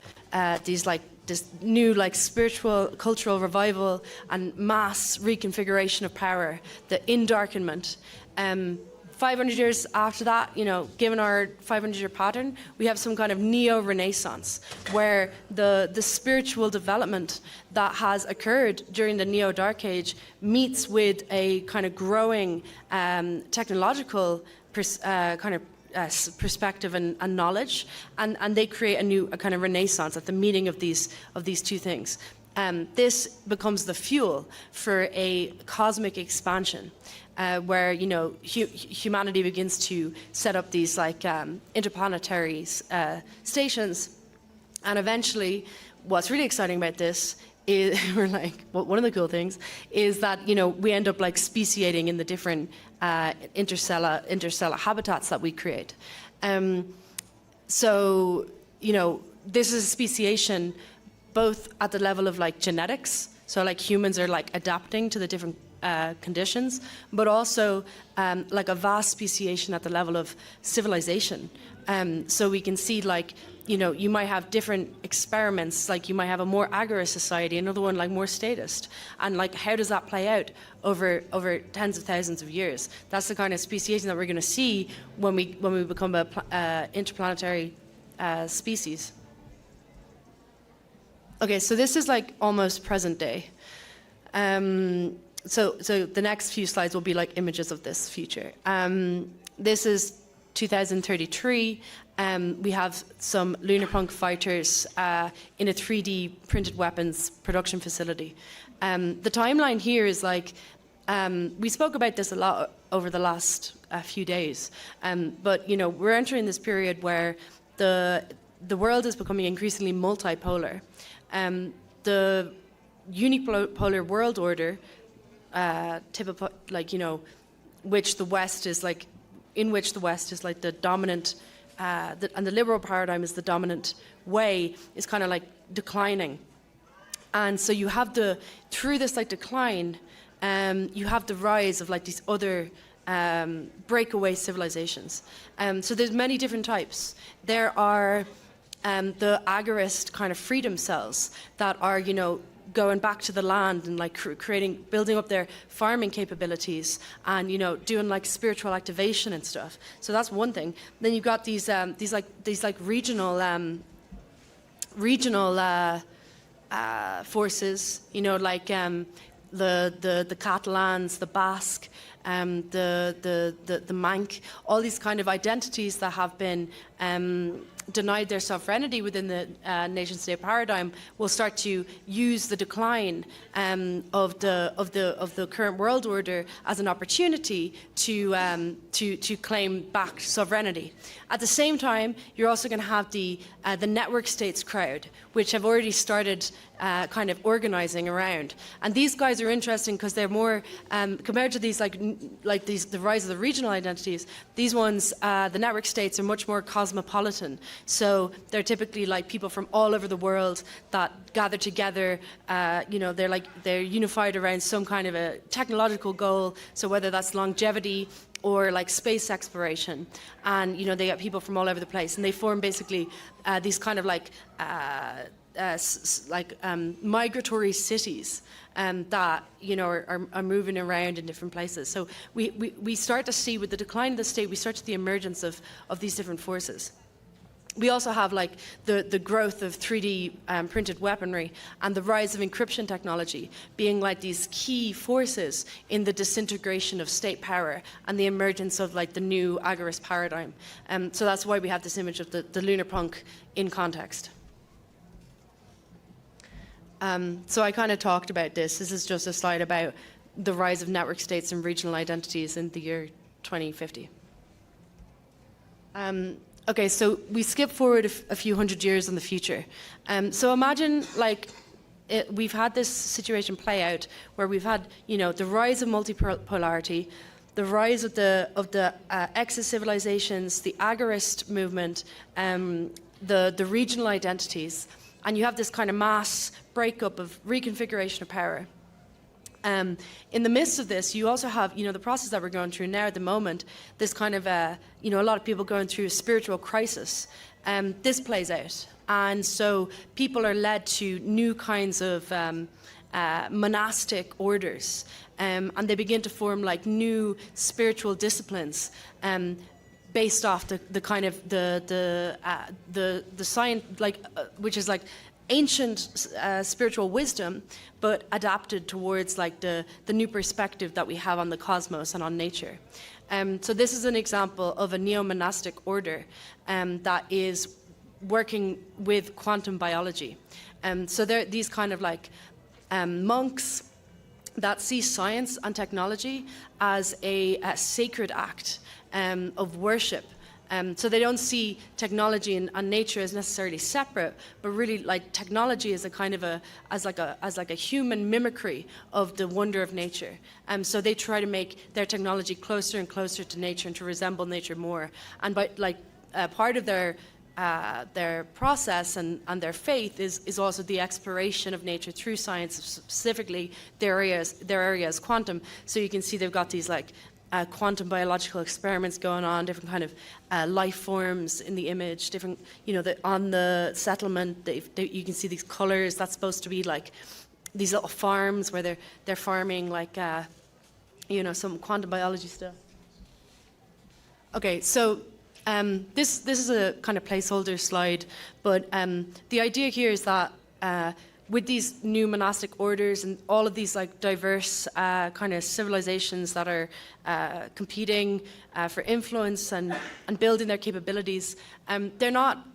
this new spiritual cultural revival and mass reconfiguration of power, the endarkenment. 500 years after that, given our 500-year pattern, we have some kind of neo-renaissance where the spiritual development that has occurred during the Neo-Dark Age meets with a kind of growing technological perspective and knowledge, and they create a kind of renaissance at the meeting of these two things. This becomes the fuel for a cosmic expansion. Where humanity begins to set up these interplanetary stations, and eventually, what's really exciting about this is one of the cool things is that we end up speciating in the different interstellar habitats that we create. So this is speciation both at the level of genetics. So humans are adapting to the different conditions, but also a vast speciation at the level of civilization. So we can see you might have different experiments, you might have a more agorist society, another one more statist, and how does that play out over tens of thousands of years? That's the kind of speciation that we're going to see when we become a interplanetary species. Okay, so this is almost present day. So the next few slides will be images of this future. This is 2033. We have some lunarpunk fighters in a 3D printed weapons production facility. The timeline here is we spoke about this a lot over the last few days, but we're entering this period where the world is becoming increasingly multipolar. The unipolar world order, which the West is the dominant, and the liberal paradigm is the dominant way, is kind of declining. And so you have through this decline, you have the rise of these other breakaway civilizations. So there's many different types. There are the agorist kind of freedom cells that are, going back to the land and building up their farming capabilities and doing spiritual activation and stuff. So that's one thing. Then you've got these regional forces. The Catalans, the Basque, the Manc, all these kind of identities that have been denied their sovereignty within the nation-state paradigm will start to use the decline of the current world order as an opportunity to claim back sovereignty. At the same time, you're also going to have the network states crowd, which have already started kind of organizing around. And these guys are interesting because they're more compared to these the rise of the regional identities. These ones, the network states, are much more cosmopolitan. So they're typically people from all over the world that gather together. They're unified around some kind of a technological goal. So whether that's longevity or space exploration, and they get people from all over the place, and they form basically these kind of migratory cities that are moving around in different places. So we start to see, with the decline of the state, we start to see the emergence of these different forces. We also have the growth of 3D printed weaponry and the rise of encryption technology being these key forces in the disintegration of state power and the emergence of the new agorist paradigm. So that's why we have this image of the lunar punk in context. So I kind of talked about this. This is just a slide about the rise of network states and regional identities in the year 2050. Okay, so we skip forward a few hundred years in the future. So imagine like we've had this situation play out where we've had, you know, the rise of multipolarity, the rise of the exo-civilizations, the agorist movement, the regional identities, and you have this kind of mass breakup of reconfiguration of power. In the midst of this, you also have, you know, the process that we're going through now at the moment, this kind of, you know, a lot of people going through a spiritual crisis. This plays out. And so people are led to new kinds of monastic orders. And they begin to form like new spiritual disciplines based off the kind of the science, like, which is like ancient spiritual wisdom, but adapted towards like the new perspective that we have on the cosmos and on nature. So this is an example of a neo-monastic order that is working with quantum biology. So they're these kind of like monks that see science and technology as a sacred act of worship. So they don't see technology and nature as necessarily separate, but really like technology as a kind of as like a human mimicry of the wonder of nature. So they try to make their technology closer and closer to nature and to resemble nature more. And by like part of their process and their faith is also the exploration of nature through science, specifically their area is quantum. So you can see they've got these like quantum biological experiments going on, different kind of life forms in the image, different, you know, on the settlement, you can see these colors. That's supposed to be like these little farms where they're farming like, you know, some quantum biology stuff. Okay, so this is a kind of placeholder slide, but the idea here is that with these new monastic orders and all of these like diverse kind of civilizations that are competing for influence and building their capabilities, they're not,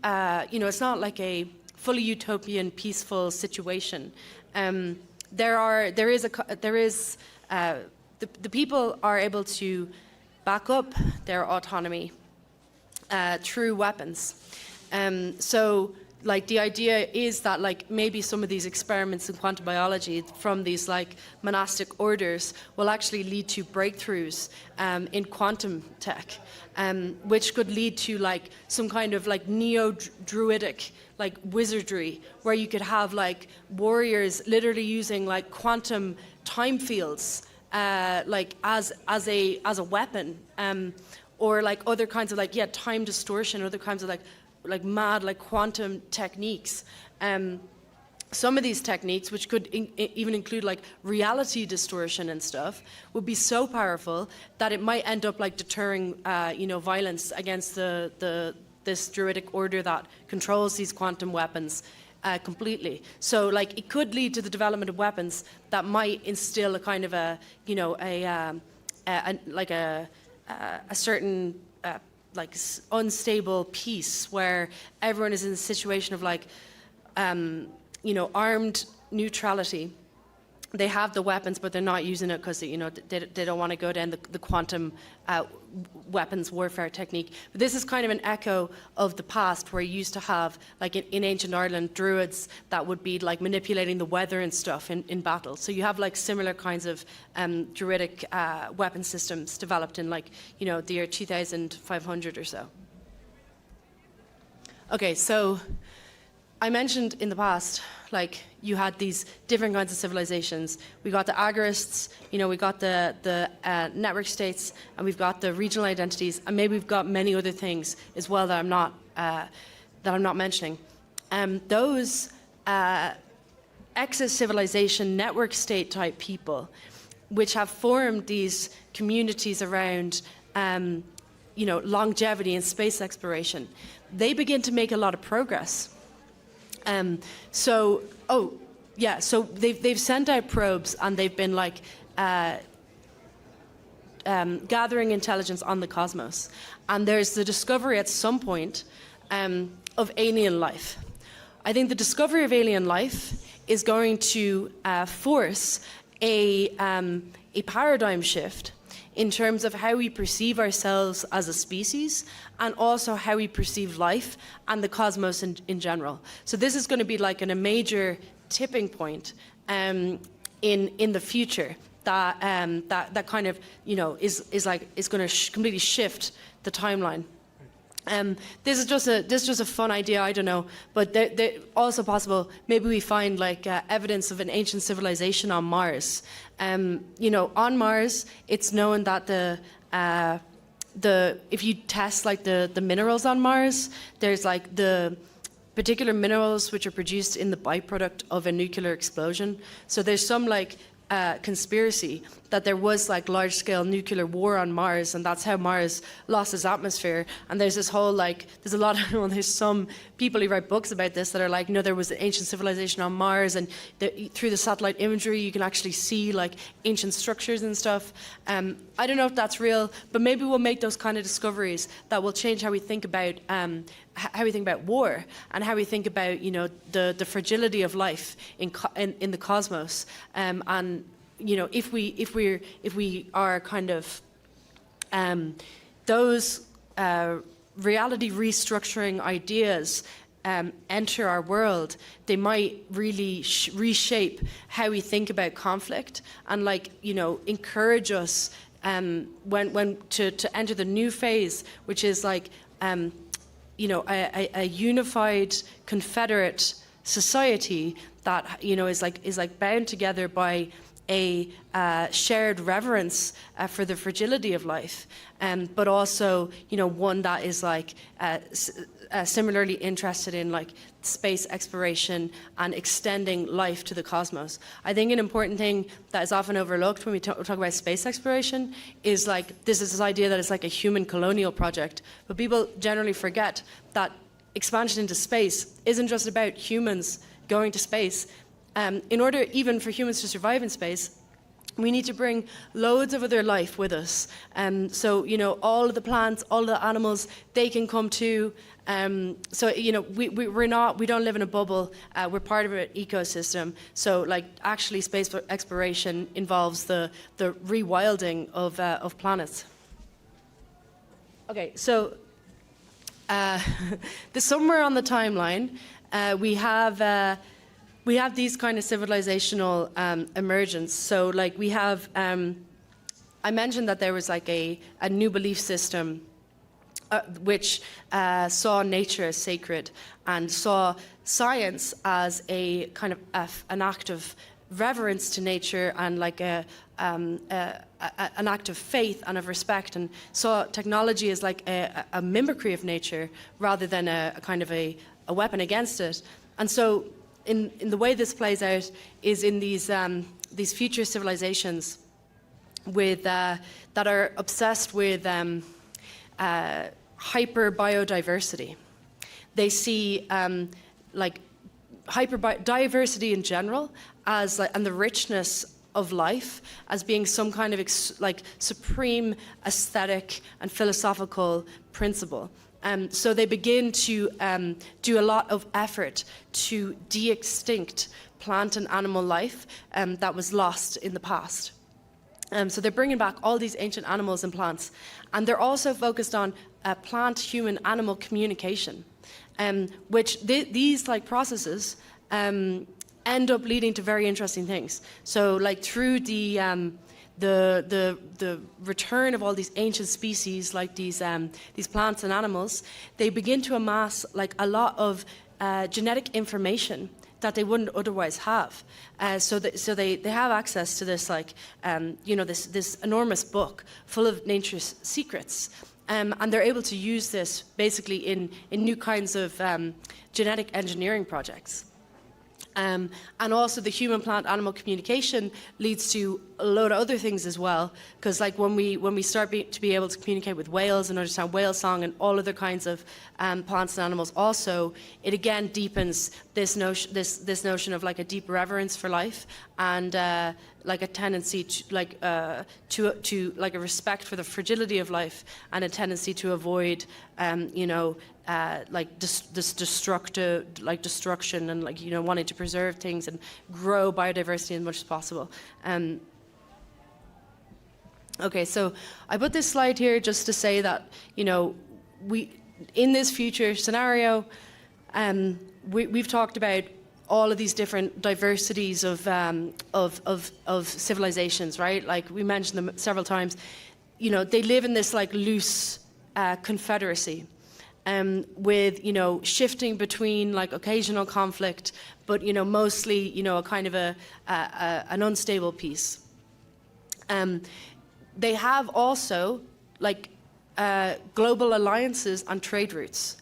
you know, it's not like a fully utopian, peaceful situation. The people are able to back up their autonomy through weapons. So like the idea is that like maybe some of these experiments in quantum biology from these like monastic orders will actually lead to breakthroughs in quantum tech, which could lead to like some kind of like neo-druidic like wizardry where you could have like warriors literally using like quantum time fields like as a weapon, or like other kinds of like time distortion, other kinds of like mad like quantum techniques. Some of these techniques, which could even include like reality distortion and stuff, would be so powerful that it might end up like deterring you know, violence against this druidic order that controls these quantum weapons completely. So like it could lead to the development of weapons that might instill a kind of a, you know, a certain like unstable peace where everyone is in a situation of like, you know, armed neutrality. They have the weapons, but they're not using it because, you know, they don't want to go down the quantum weapons warfare technique. But this is kind of an echo of the past where you used to have, like in ancient Ireland, druids that would be like manipulating the weather and stuff in battle. So you have like similar kinds of druidic weapon systems developed in like, you know, the year 2500 or so. Okay, so I mentioned in the past, like you had these different kinds of civilizations. We got the agorists, you know, we got the network states, and we've got the regional identities, and maybe we've got many other things as well that I'm not mentioning. Those exo-civilization network state type people, which have formed these communities around, you know, longevity and space exploration, they begin to make a lot of progress. So they've sent out probes and they've been like gathering intelligence on the cosmos. And there's the discovery at some point of alien life. I think the discovery of alien life is going to force a paradigm shift in terms of how we perceive ourselves as a species, and also how we perceive life and the cosmos in general. So this is going to be like a major tipping point in the future that that kind of, you know, is going to completely shift the timeline. This is just a fun idea, I don't know, but they're also possible. Maybe we find like evidence of an ancient civilization on Mars. You know, on Mars, it's known that if you test like the minerals on Mars, there's like the particular minerals which are produced in the byproduct of a nuclear explosion. So there's some like conspiracy that there was like large-scale nuclear war on Mars, and that's how Mars lost its atmosphere. And there's this whole like, there's a lot of, well, there's some people who write books about this that are like, no, there was an ancient civilization on Mars, and through the satellite imagery you can actually see like ancient structures and stuff. I don't know if that's real, but maybe we'll make those kind of discoveries that will change how we think about war, and how we think about, you know, the fragility of life in the cosmos. And you know, if we are kind of those reality restructuring ideas enter our world, they might really reshape how we think about conflict, and like, you know, encourage us when to enter the new phase, which is like you know, a unified confederate society that, you know, is like bound together by a shared reverence for the fragility of life, but also, you know, one that is like similarly interested in like space exploration and extending life to the cosmos. I think an important thing that is often overlooked when we talk about space exploration is like this idea that it's like a human colonial project, but people generally forget that expansion into space isn't just about humans going to space. In order even for humans to survive in space, we need to bring loads of other life with us. So, you know, all of the plants, all of the animals, they can come too. So, you know, we don't live in a bubble. We're part of an ecosystem. So, like, actually, space exploration involves the rewilding of planets. Okay, so somewhere on the timeline, we have these kind of civilizational emergence. So like we have, I mentioned that there was like a new belief system which saw nature as sacred and saw science as a kind of an act of reverence to nature, and like an act of faith and of respect, and saw technology as like a mimicry of nature rather than a kind of a weapon against it. And so in the way this plays out is in these future civilizations with that are obsessed with hyper biodiversity. They see like diversity in general as like, and the richness of life as being some kind of like supreme aesthetic and philosophical principle. So they begin to do a lot of effort to de-extinct plant and animal life that was lost in the past. So they're bringing back all these ancient animals and plants. And they're also focused on plant-human-animal communication, which these like processes end up leading to very interesting things. So like through the return of all these ancient species, like these plants and animals, they begin to amass like a lot of genetic information that they wouldn't otherwise have. So they have access to this like you know, this enormous book full of nature's secrets, and they're able to use this basically in new kinds of genetic engineering projects. And also the human-plant-animal communication leads to a load of other things as well, because like when we start to be able to communicate with whales and understand whale song and all other kinds of plants and animals, also it again deepens this notion of like a deep reverence for life and like a tendency to like a respect for the fragility of life and a tendency to avoid, like this destruction and like, wanting to preserve things and grow biodiversity as much as possible. Okay, so I put this slide here just to say that, in this future scenario, we've talked about all of these different diversities of civilizations, right? Like we mentioned them several times. They live in this like loose confederacy, with shifting between like occasional conflict, but mostly a kind of an unstable peace. They have also like global alliances and trade routes.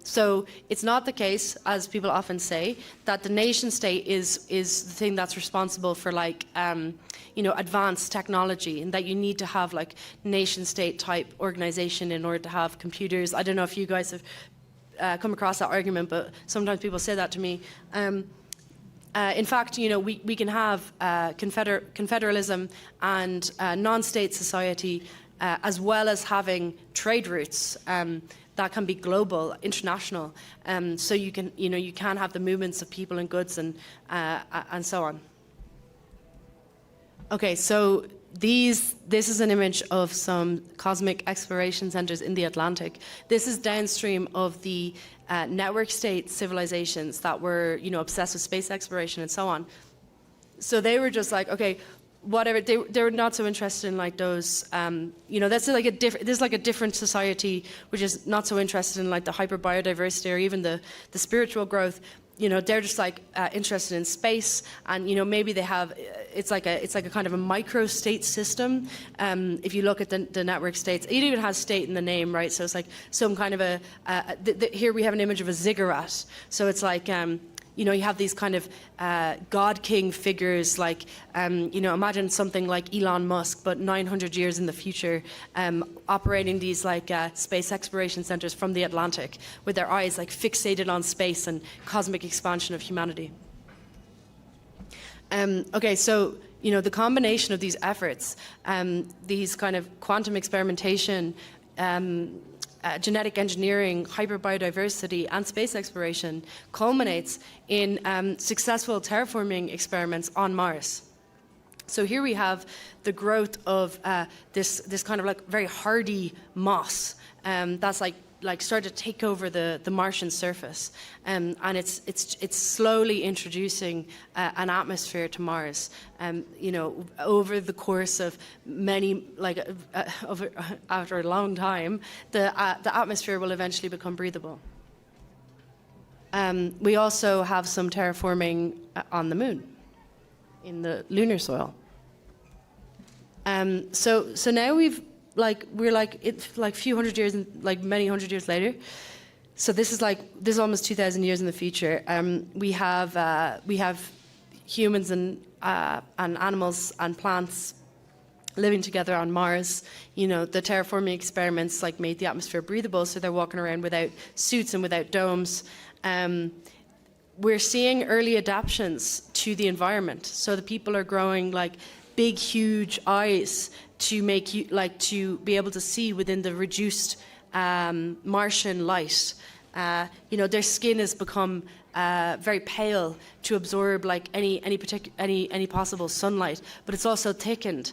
So it's not the case, as people often say, that the nation state is the thing that's responsible for like advanced technology, and that you need to have like nation state type organization in order to have computers. I don't know if you guys have come across that argument, but sometimes people say that to me. In fact, we can have confederalism and non-state society, as well as having trade routes that can be global, international. So you can have the movements of people and goods and so on. Okay, so this is an image of some cosmic exploration centers in the Atlantic. This is downstream of the network state civilizations that were, obsessed with space exploration and so on. So they were just like, okay, whatever. They were not so interested in like those. That's like there's like a different society which is not so interested in like the hyper biodiversity or even the spiritual growth. They're just like interested in space, and maybe they have. It's like a kind of a micro state system. If you look at the network states, it even has state in the name, right? So it's like some kind of here we have an image of a ziggurat. So it's like. You have these kind of God King figures, like, imagine something like Elon Musk, but 900 years in the future, operating these like space exploration centers from the Atlantic with their eyes like fixated on space and cosmic expansion of humanity. Okay, so, the combination of these efforts, these kind of quantum experimentation, genetic engineering, hyperbiodiversity, and space exploration culminates in successful terraforming experiments on Mars. So here we have the growth of this kind of like very hardy moss that's like started to take over the Martian surface, and it's slowly introducing an atmosphere to Mars. Over the course of many after a long time, the atmosphere will eventually become breathable. We also have some terraforming on the moon, in the lunar soil. So now we're a few hundred years, many hundred years later. So this is almost 2,000 years in the future. We have humans and animals and plants living together on Mars. The terraforming experiments made the atmosphere breathable, so they're walking around without suits and without domes. We're seeing early adaptations to the environment. So the people are growing big, huge eyes to make you to be able to see within the reduced Martian light. Their skin has become very pale to absorb any possible sunlight, but it's also thickened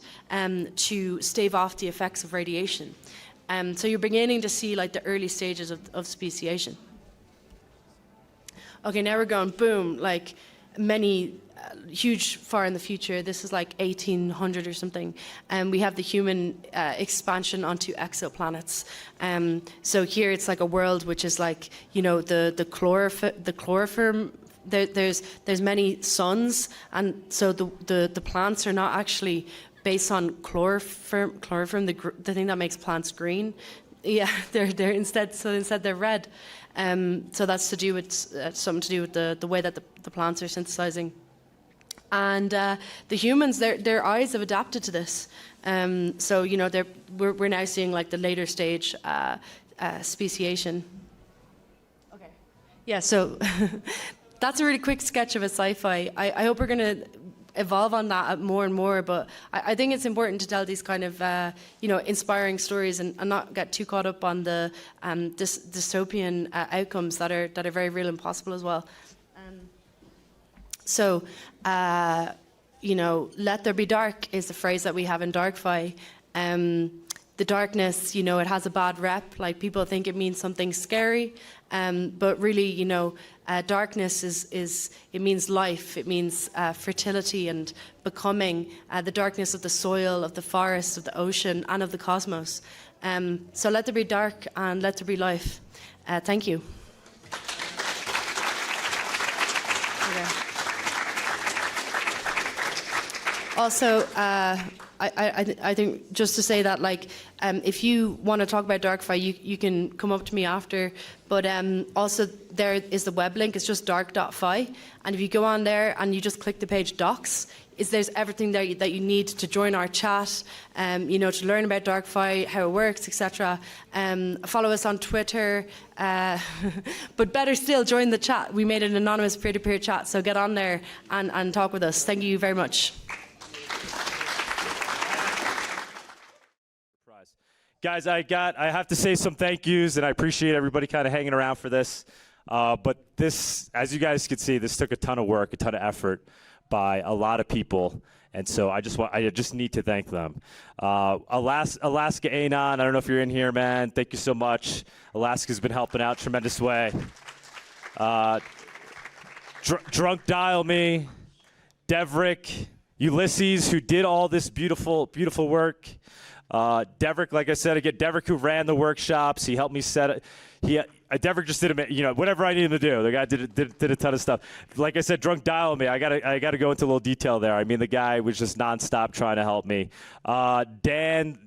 to stave off the effects of radiation. So you're beginning to see the early stages of speciation. Okay, now we're going boom, many huge far in the future. This is 1800 or something, and we have the human expansion onto exoplanets. So here it's a world which is the chlorophyll. There's many suns, and so the plants are not actually based on chlorophyll, the thing that makes plants green. Yeah, they're instead they're red. So that's to do with something to do with the way that the plants are synthesizing. And the humans, their eyes have adapted to this. So we're now seeing the later stage speciation. Okay. Yeah. So that's a really quick sketch of a sci-fi. I hope we're gonna evolve on that more and more. But I think it's important to tell these kind of, inspiring stories and not get too caught up on the dystopian outcomes that are very real and possible as well. So, let there be dark is the phrase that we have in DarkFi. The darkness, it has a bad rep. Like, people think it means something scary, but really, darkness it means life. It means fertility and becoming. The darkness of the soil, of the forest, of the ocean, and of the cosmos. So let there be dark and let there be life. Thank you. Also, I think just to say that, like, if you want to talk about DarkFi, you can come up to me after. But also, there is the web link. It's just dark.fi. And if you go on there and you just click the page Docs, there's everything there that you need to join our chat, to learn about DarkFi, how it works, etc. Follow us on Twitter. But better still, join the chat. We made an anonymous peer-to-peer chat, so get on there and talk with us. Thank you very much. Guys, I have to say some thank yous, and I appreciate everybody kind of hanging around for this. But this, as you guys can see, this took a ton of work, a ton of effort by a lot of people, and so I just need to thank them. Alaska Anon, I don't know if you're in here, man. Thank you so much. Alaska's been helping out tremendous way. Drunk Dial Me, Derrick, Ulysses, who did all this beautiful, beautiful work. Derrick, like I said again, Derrick, who ran the workshops, he helped me set it. Derrick just did whatever I needed him to do. The guy did a ton of stuff. Like I said, Drunk Dial Me. I gotta go into a little detail there. I mean, the guy was just nonstop trying to help me. Dan,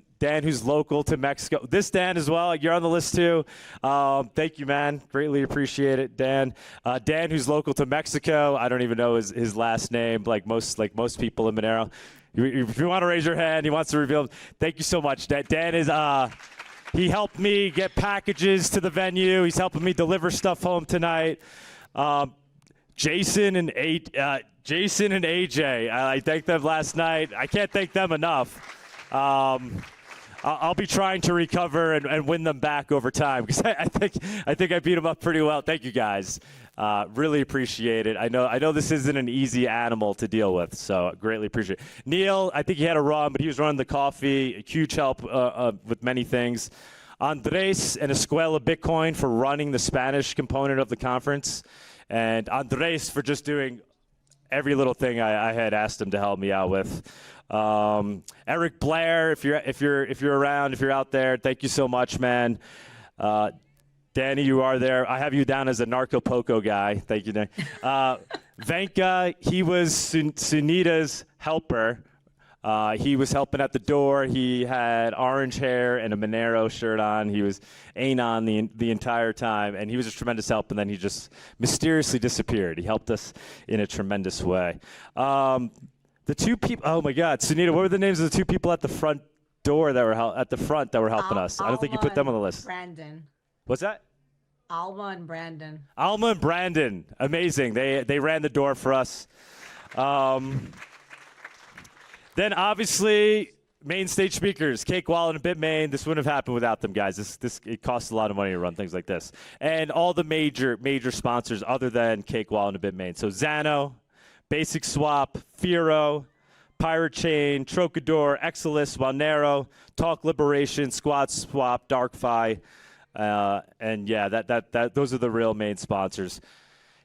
who's local to Mexico. This Dan as well. You're on the list too. Thank you, man. Greatly appreciate it, Dan. Dan, who's local to Mexico. I don't even know his last name. Like most people in Monero. If you want to raise your hand, he wants to reveal. Thank you so much. Dan is, he helped me get packages to the venue. He's helping me deliver stuff home tonight. Jason and AJ, I thanked them last night. I can't thank them enough. I'll be trying to recover and win them back over time, because I think I beat them up pretty well. Thank you, guys. Really appreciate it. I know this isn't an easy animal to deal with, so greatly appreciate it. Neil, I think he had a run, but he was running the coffee. A huge help with many things. Andres and Escuela Bitcoin for running the Spanish component of the conference, and Andres for just doing every little thing I had asked him to help me out with. Eric Blair, if you're around, if you're out there, thank you so much, man. Danny, you are there. I have you down as a Narco Poco guy. Thank you, Danny. Venka, he was Sunita's helper. He was helping at the door. He had orange hair and a Monero shirt on. He was Anon the entire time, and he was a tremendous help, and then he just mysteriously disappeared. He helped us in a tremendous way. The two people, oh my God, Sunita, what were the names of the two people at the front door that were helping us? I don't think you put them on the list. Brandon. What's that? Alma and Brandon. Alma and Brandon, amazing. They ran the door for us. Then obviously main stage speakers, Cake Wallet and BITMAIN. This wouldn't have happened without them, guys. It costs a lot of money to run things like this. And all the major sponsors other than Cake Wallet and BITMAIN. So Xano, Basic Swap, Firo, Pirate Chain, Trocador, Exilus, Monero, Talk Liberation, Squad Swap, DarkFi, and yeah, those are the real main sponsors.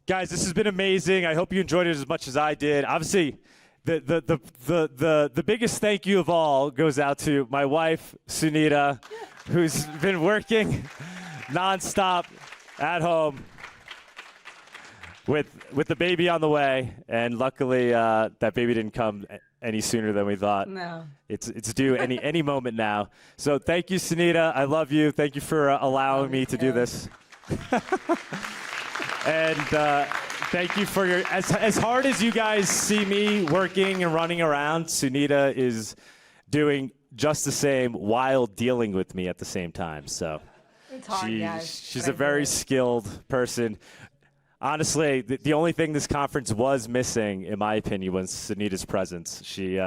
Guys, this has been amazing. I hope you enjoyed it as much as I did. Obviously, the biggest thank you of all goes out to my wife, Sunita, who's been working nonstop at home with the baby on the way, and luckily that baby didn't come any sooner than we thought. No. It's due any moment now. So thank you, Sunita. I love you. Thank you for allowing me to do this. And thank you for your, as hard as you guys see me working and running around, Sunita is doing just the same while dealing with me at the same time. So It's hard, guys. she's a very skilled person. honestly, the only thing this conference was missing, in my opinion, was Sunita's presence. She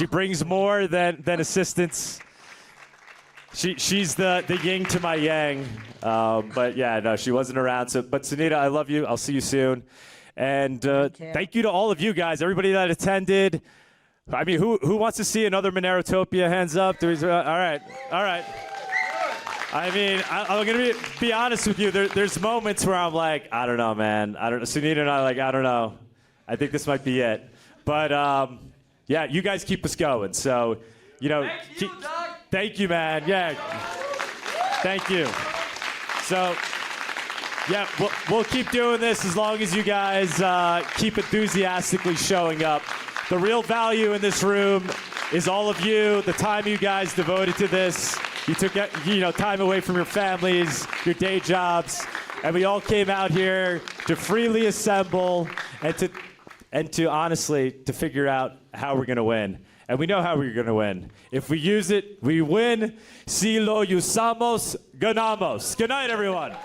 brings more than assistance. She's the yin to my yang. But yeah, no, she wasn't around. So, but Sunita, I love you. I'll see you soon. And thank you to all of you guys, everybody that attended. I mean, who wants to see another MoneroTopia? Hands up. All right. I mean, I'm going to be honest with you. There's moments where I'm like, I don't know, man. I don't know. Sunita and I are like, I don't know. I think this might be it. But, yeah, you guys keep us going. So, you know. Thank you, man. Yeah. Thank you. So, yeah, we'll keep doing this as long as you guys keep enthusiastically showing up. The real value in this room is all of you, the time you guys devoted to this. You took time away from your families, your day jobs, and we all came out here to freely assemble and to honestly to figure out how we're going to win. And we know how we're going to win. If we use it, we win. Si lo usamos, ganamos. Good night, everyone.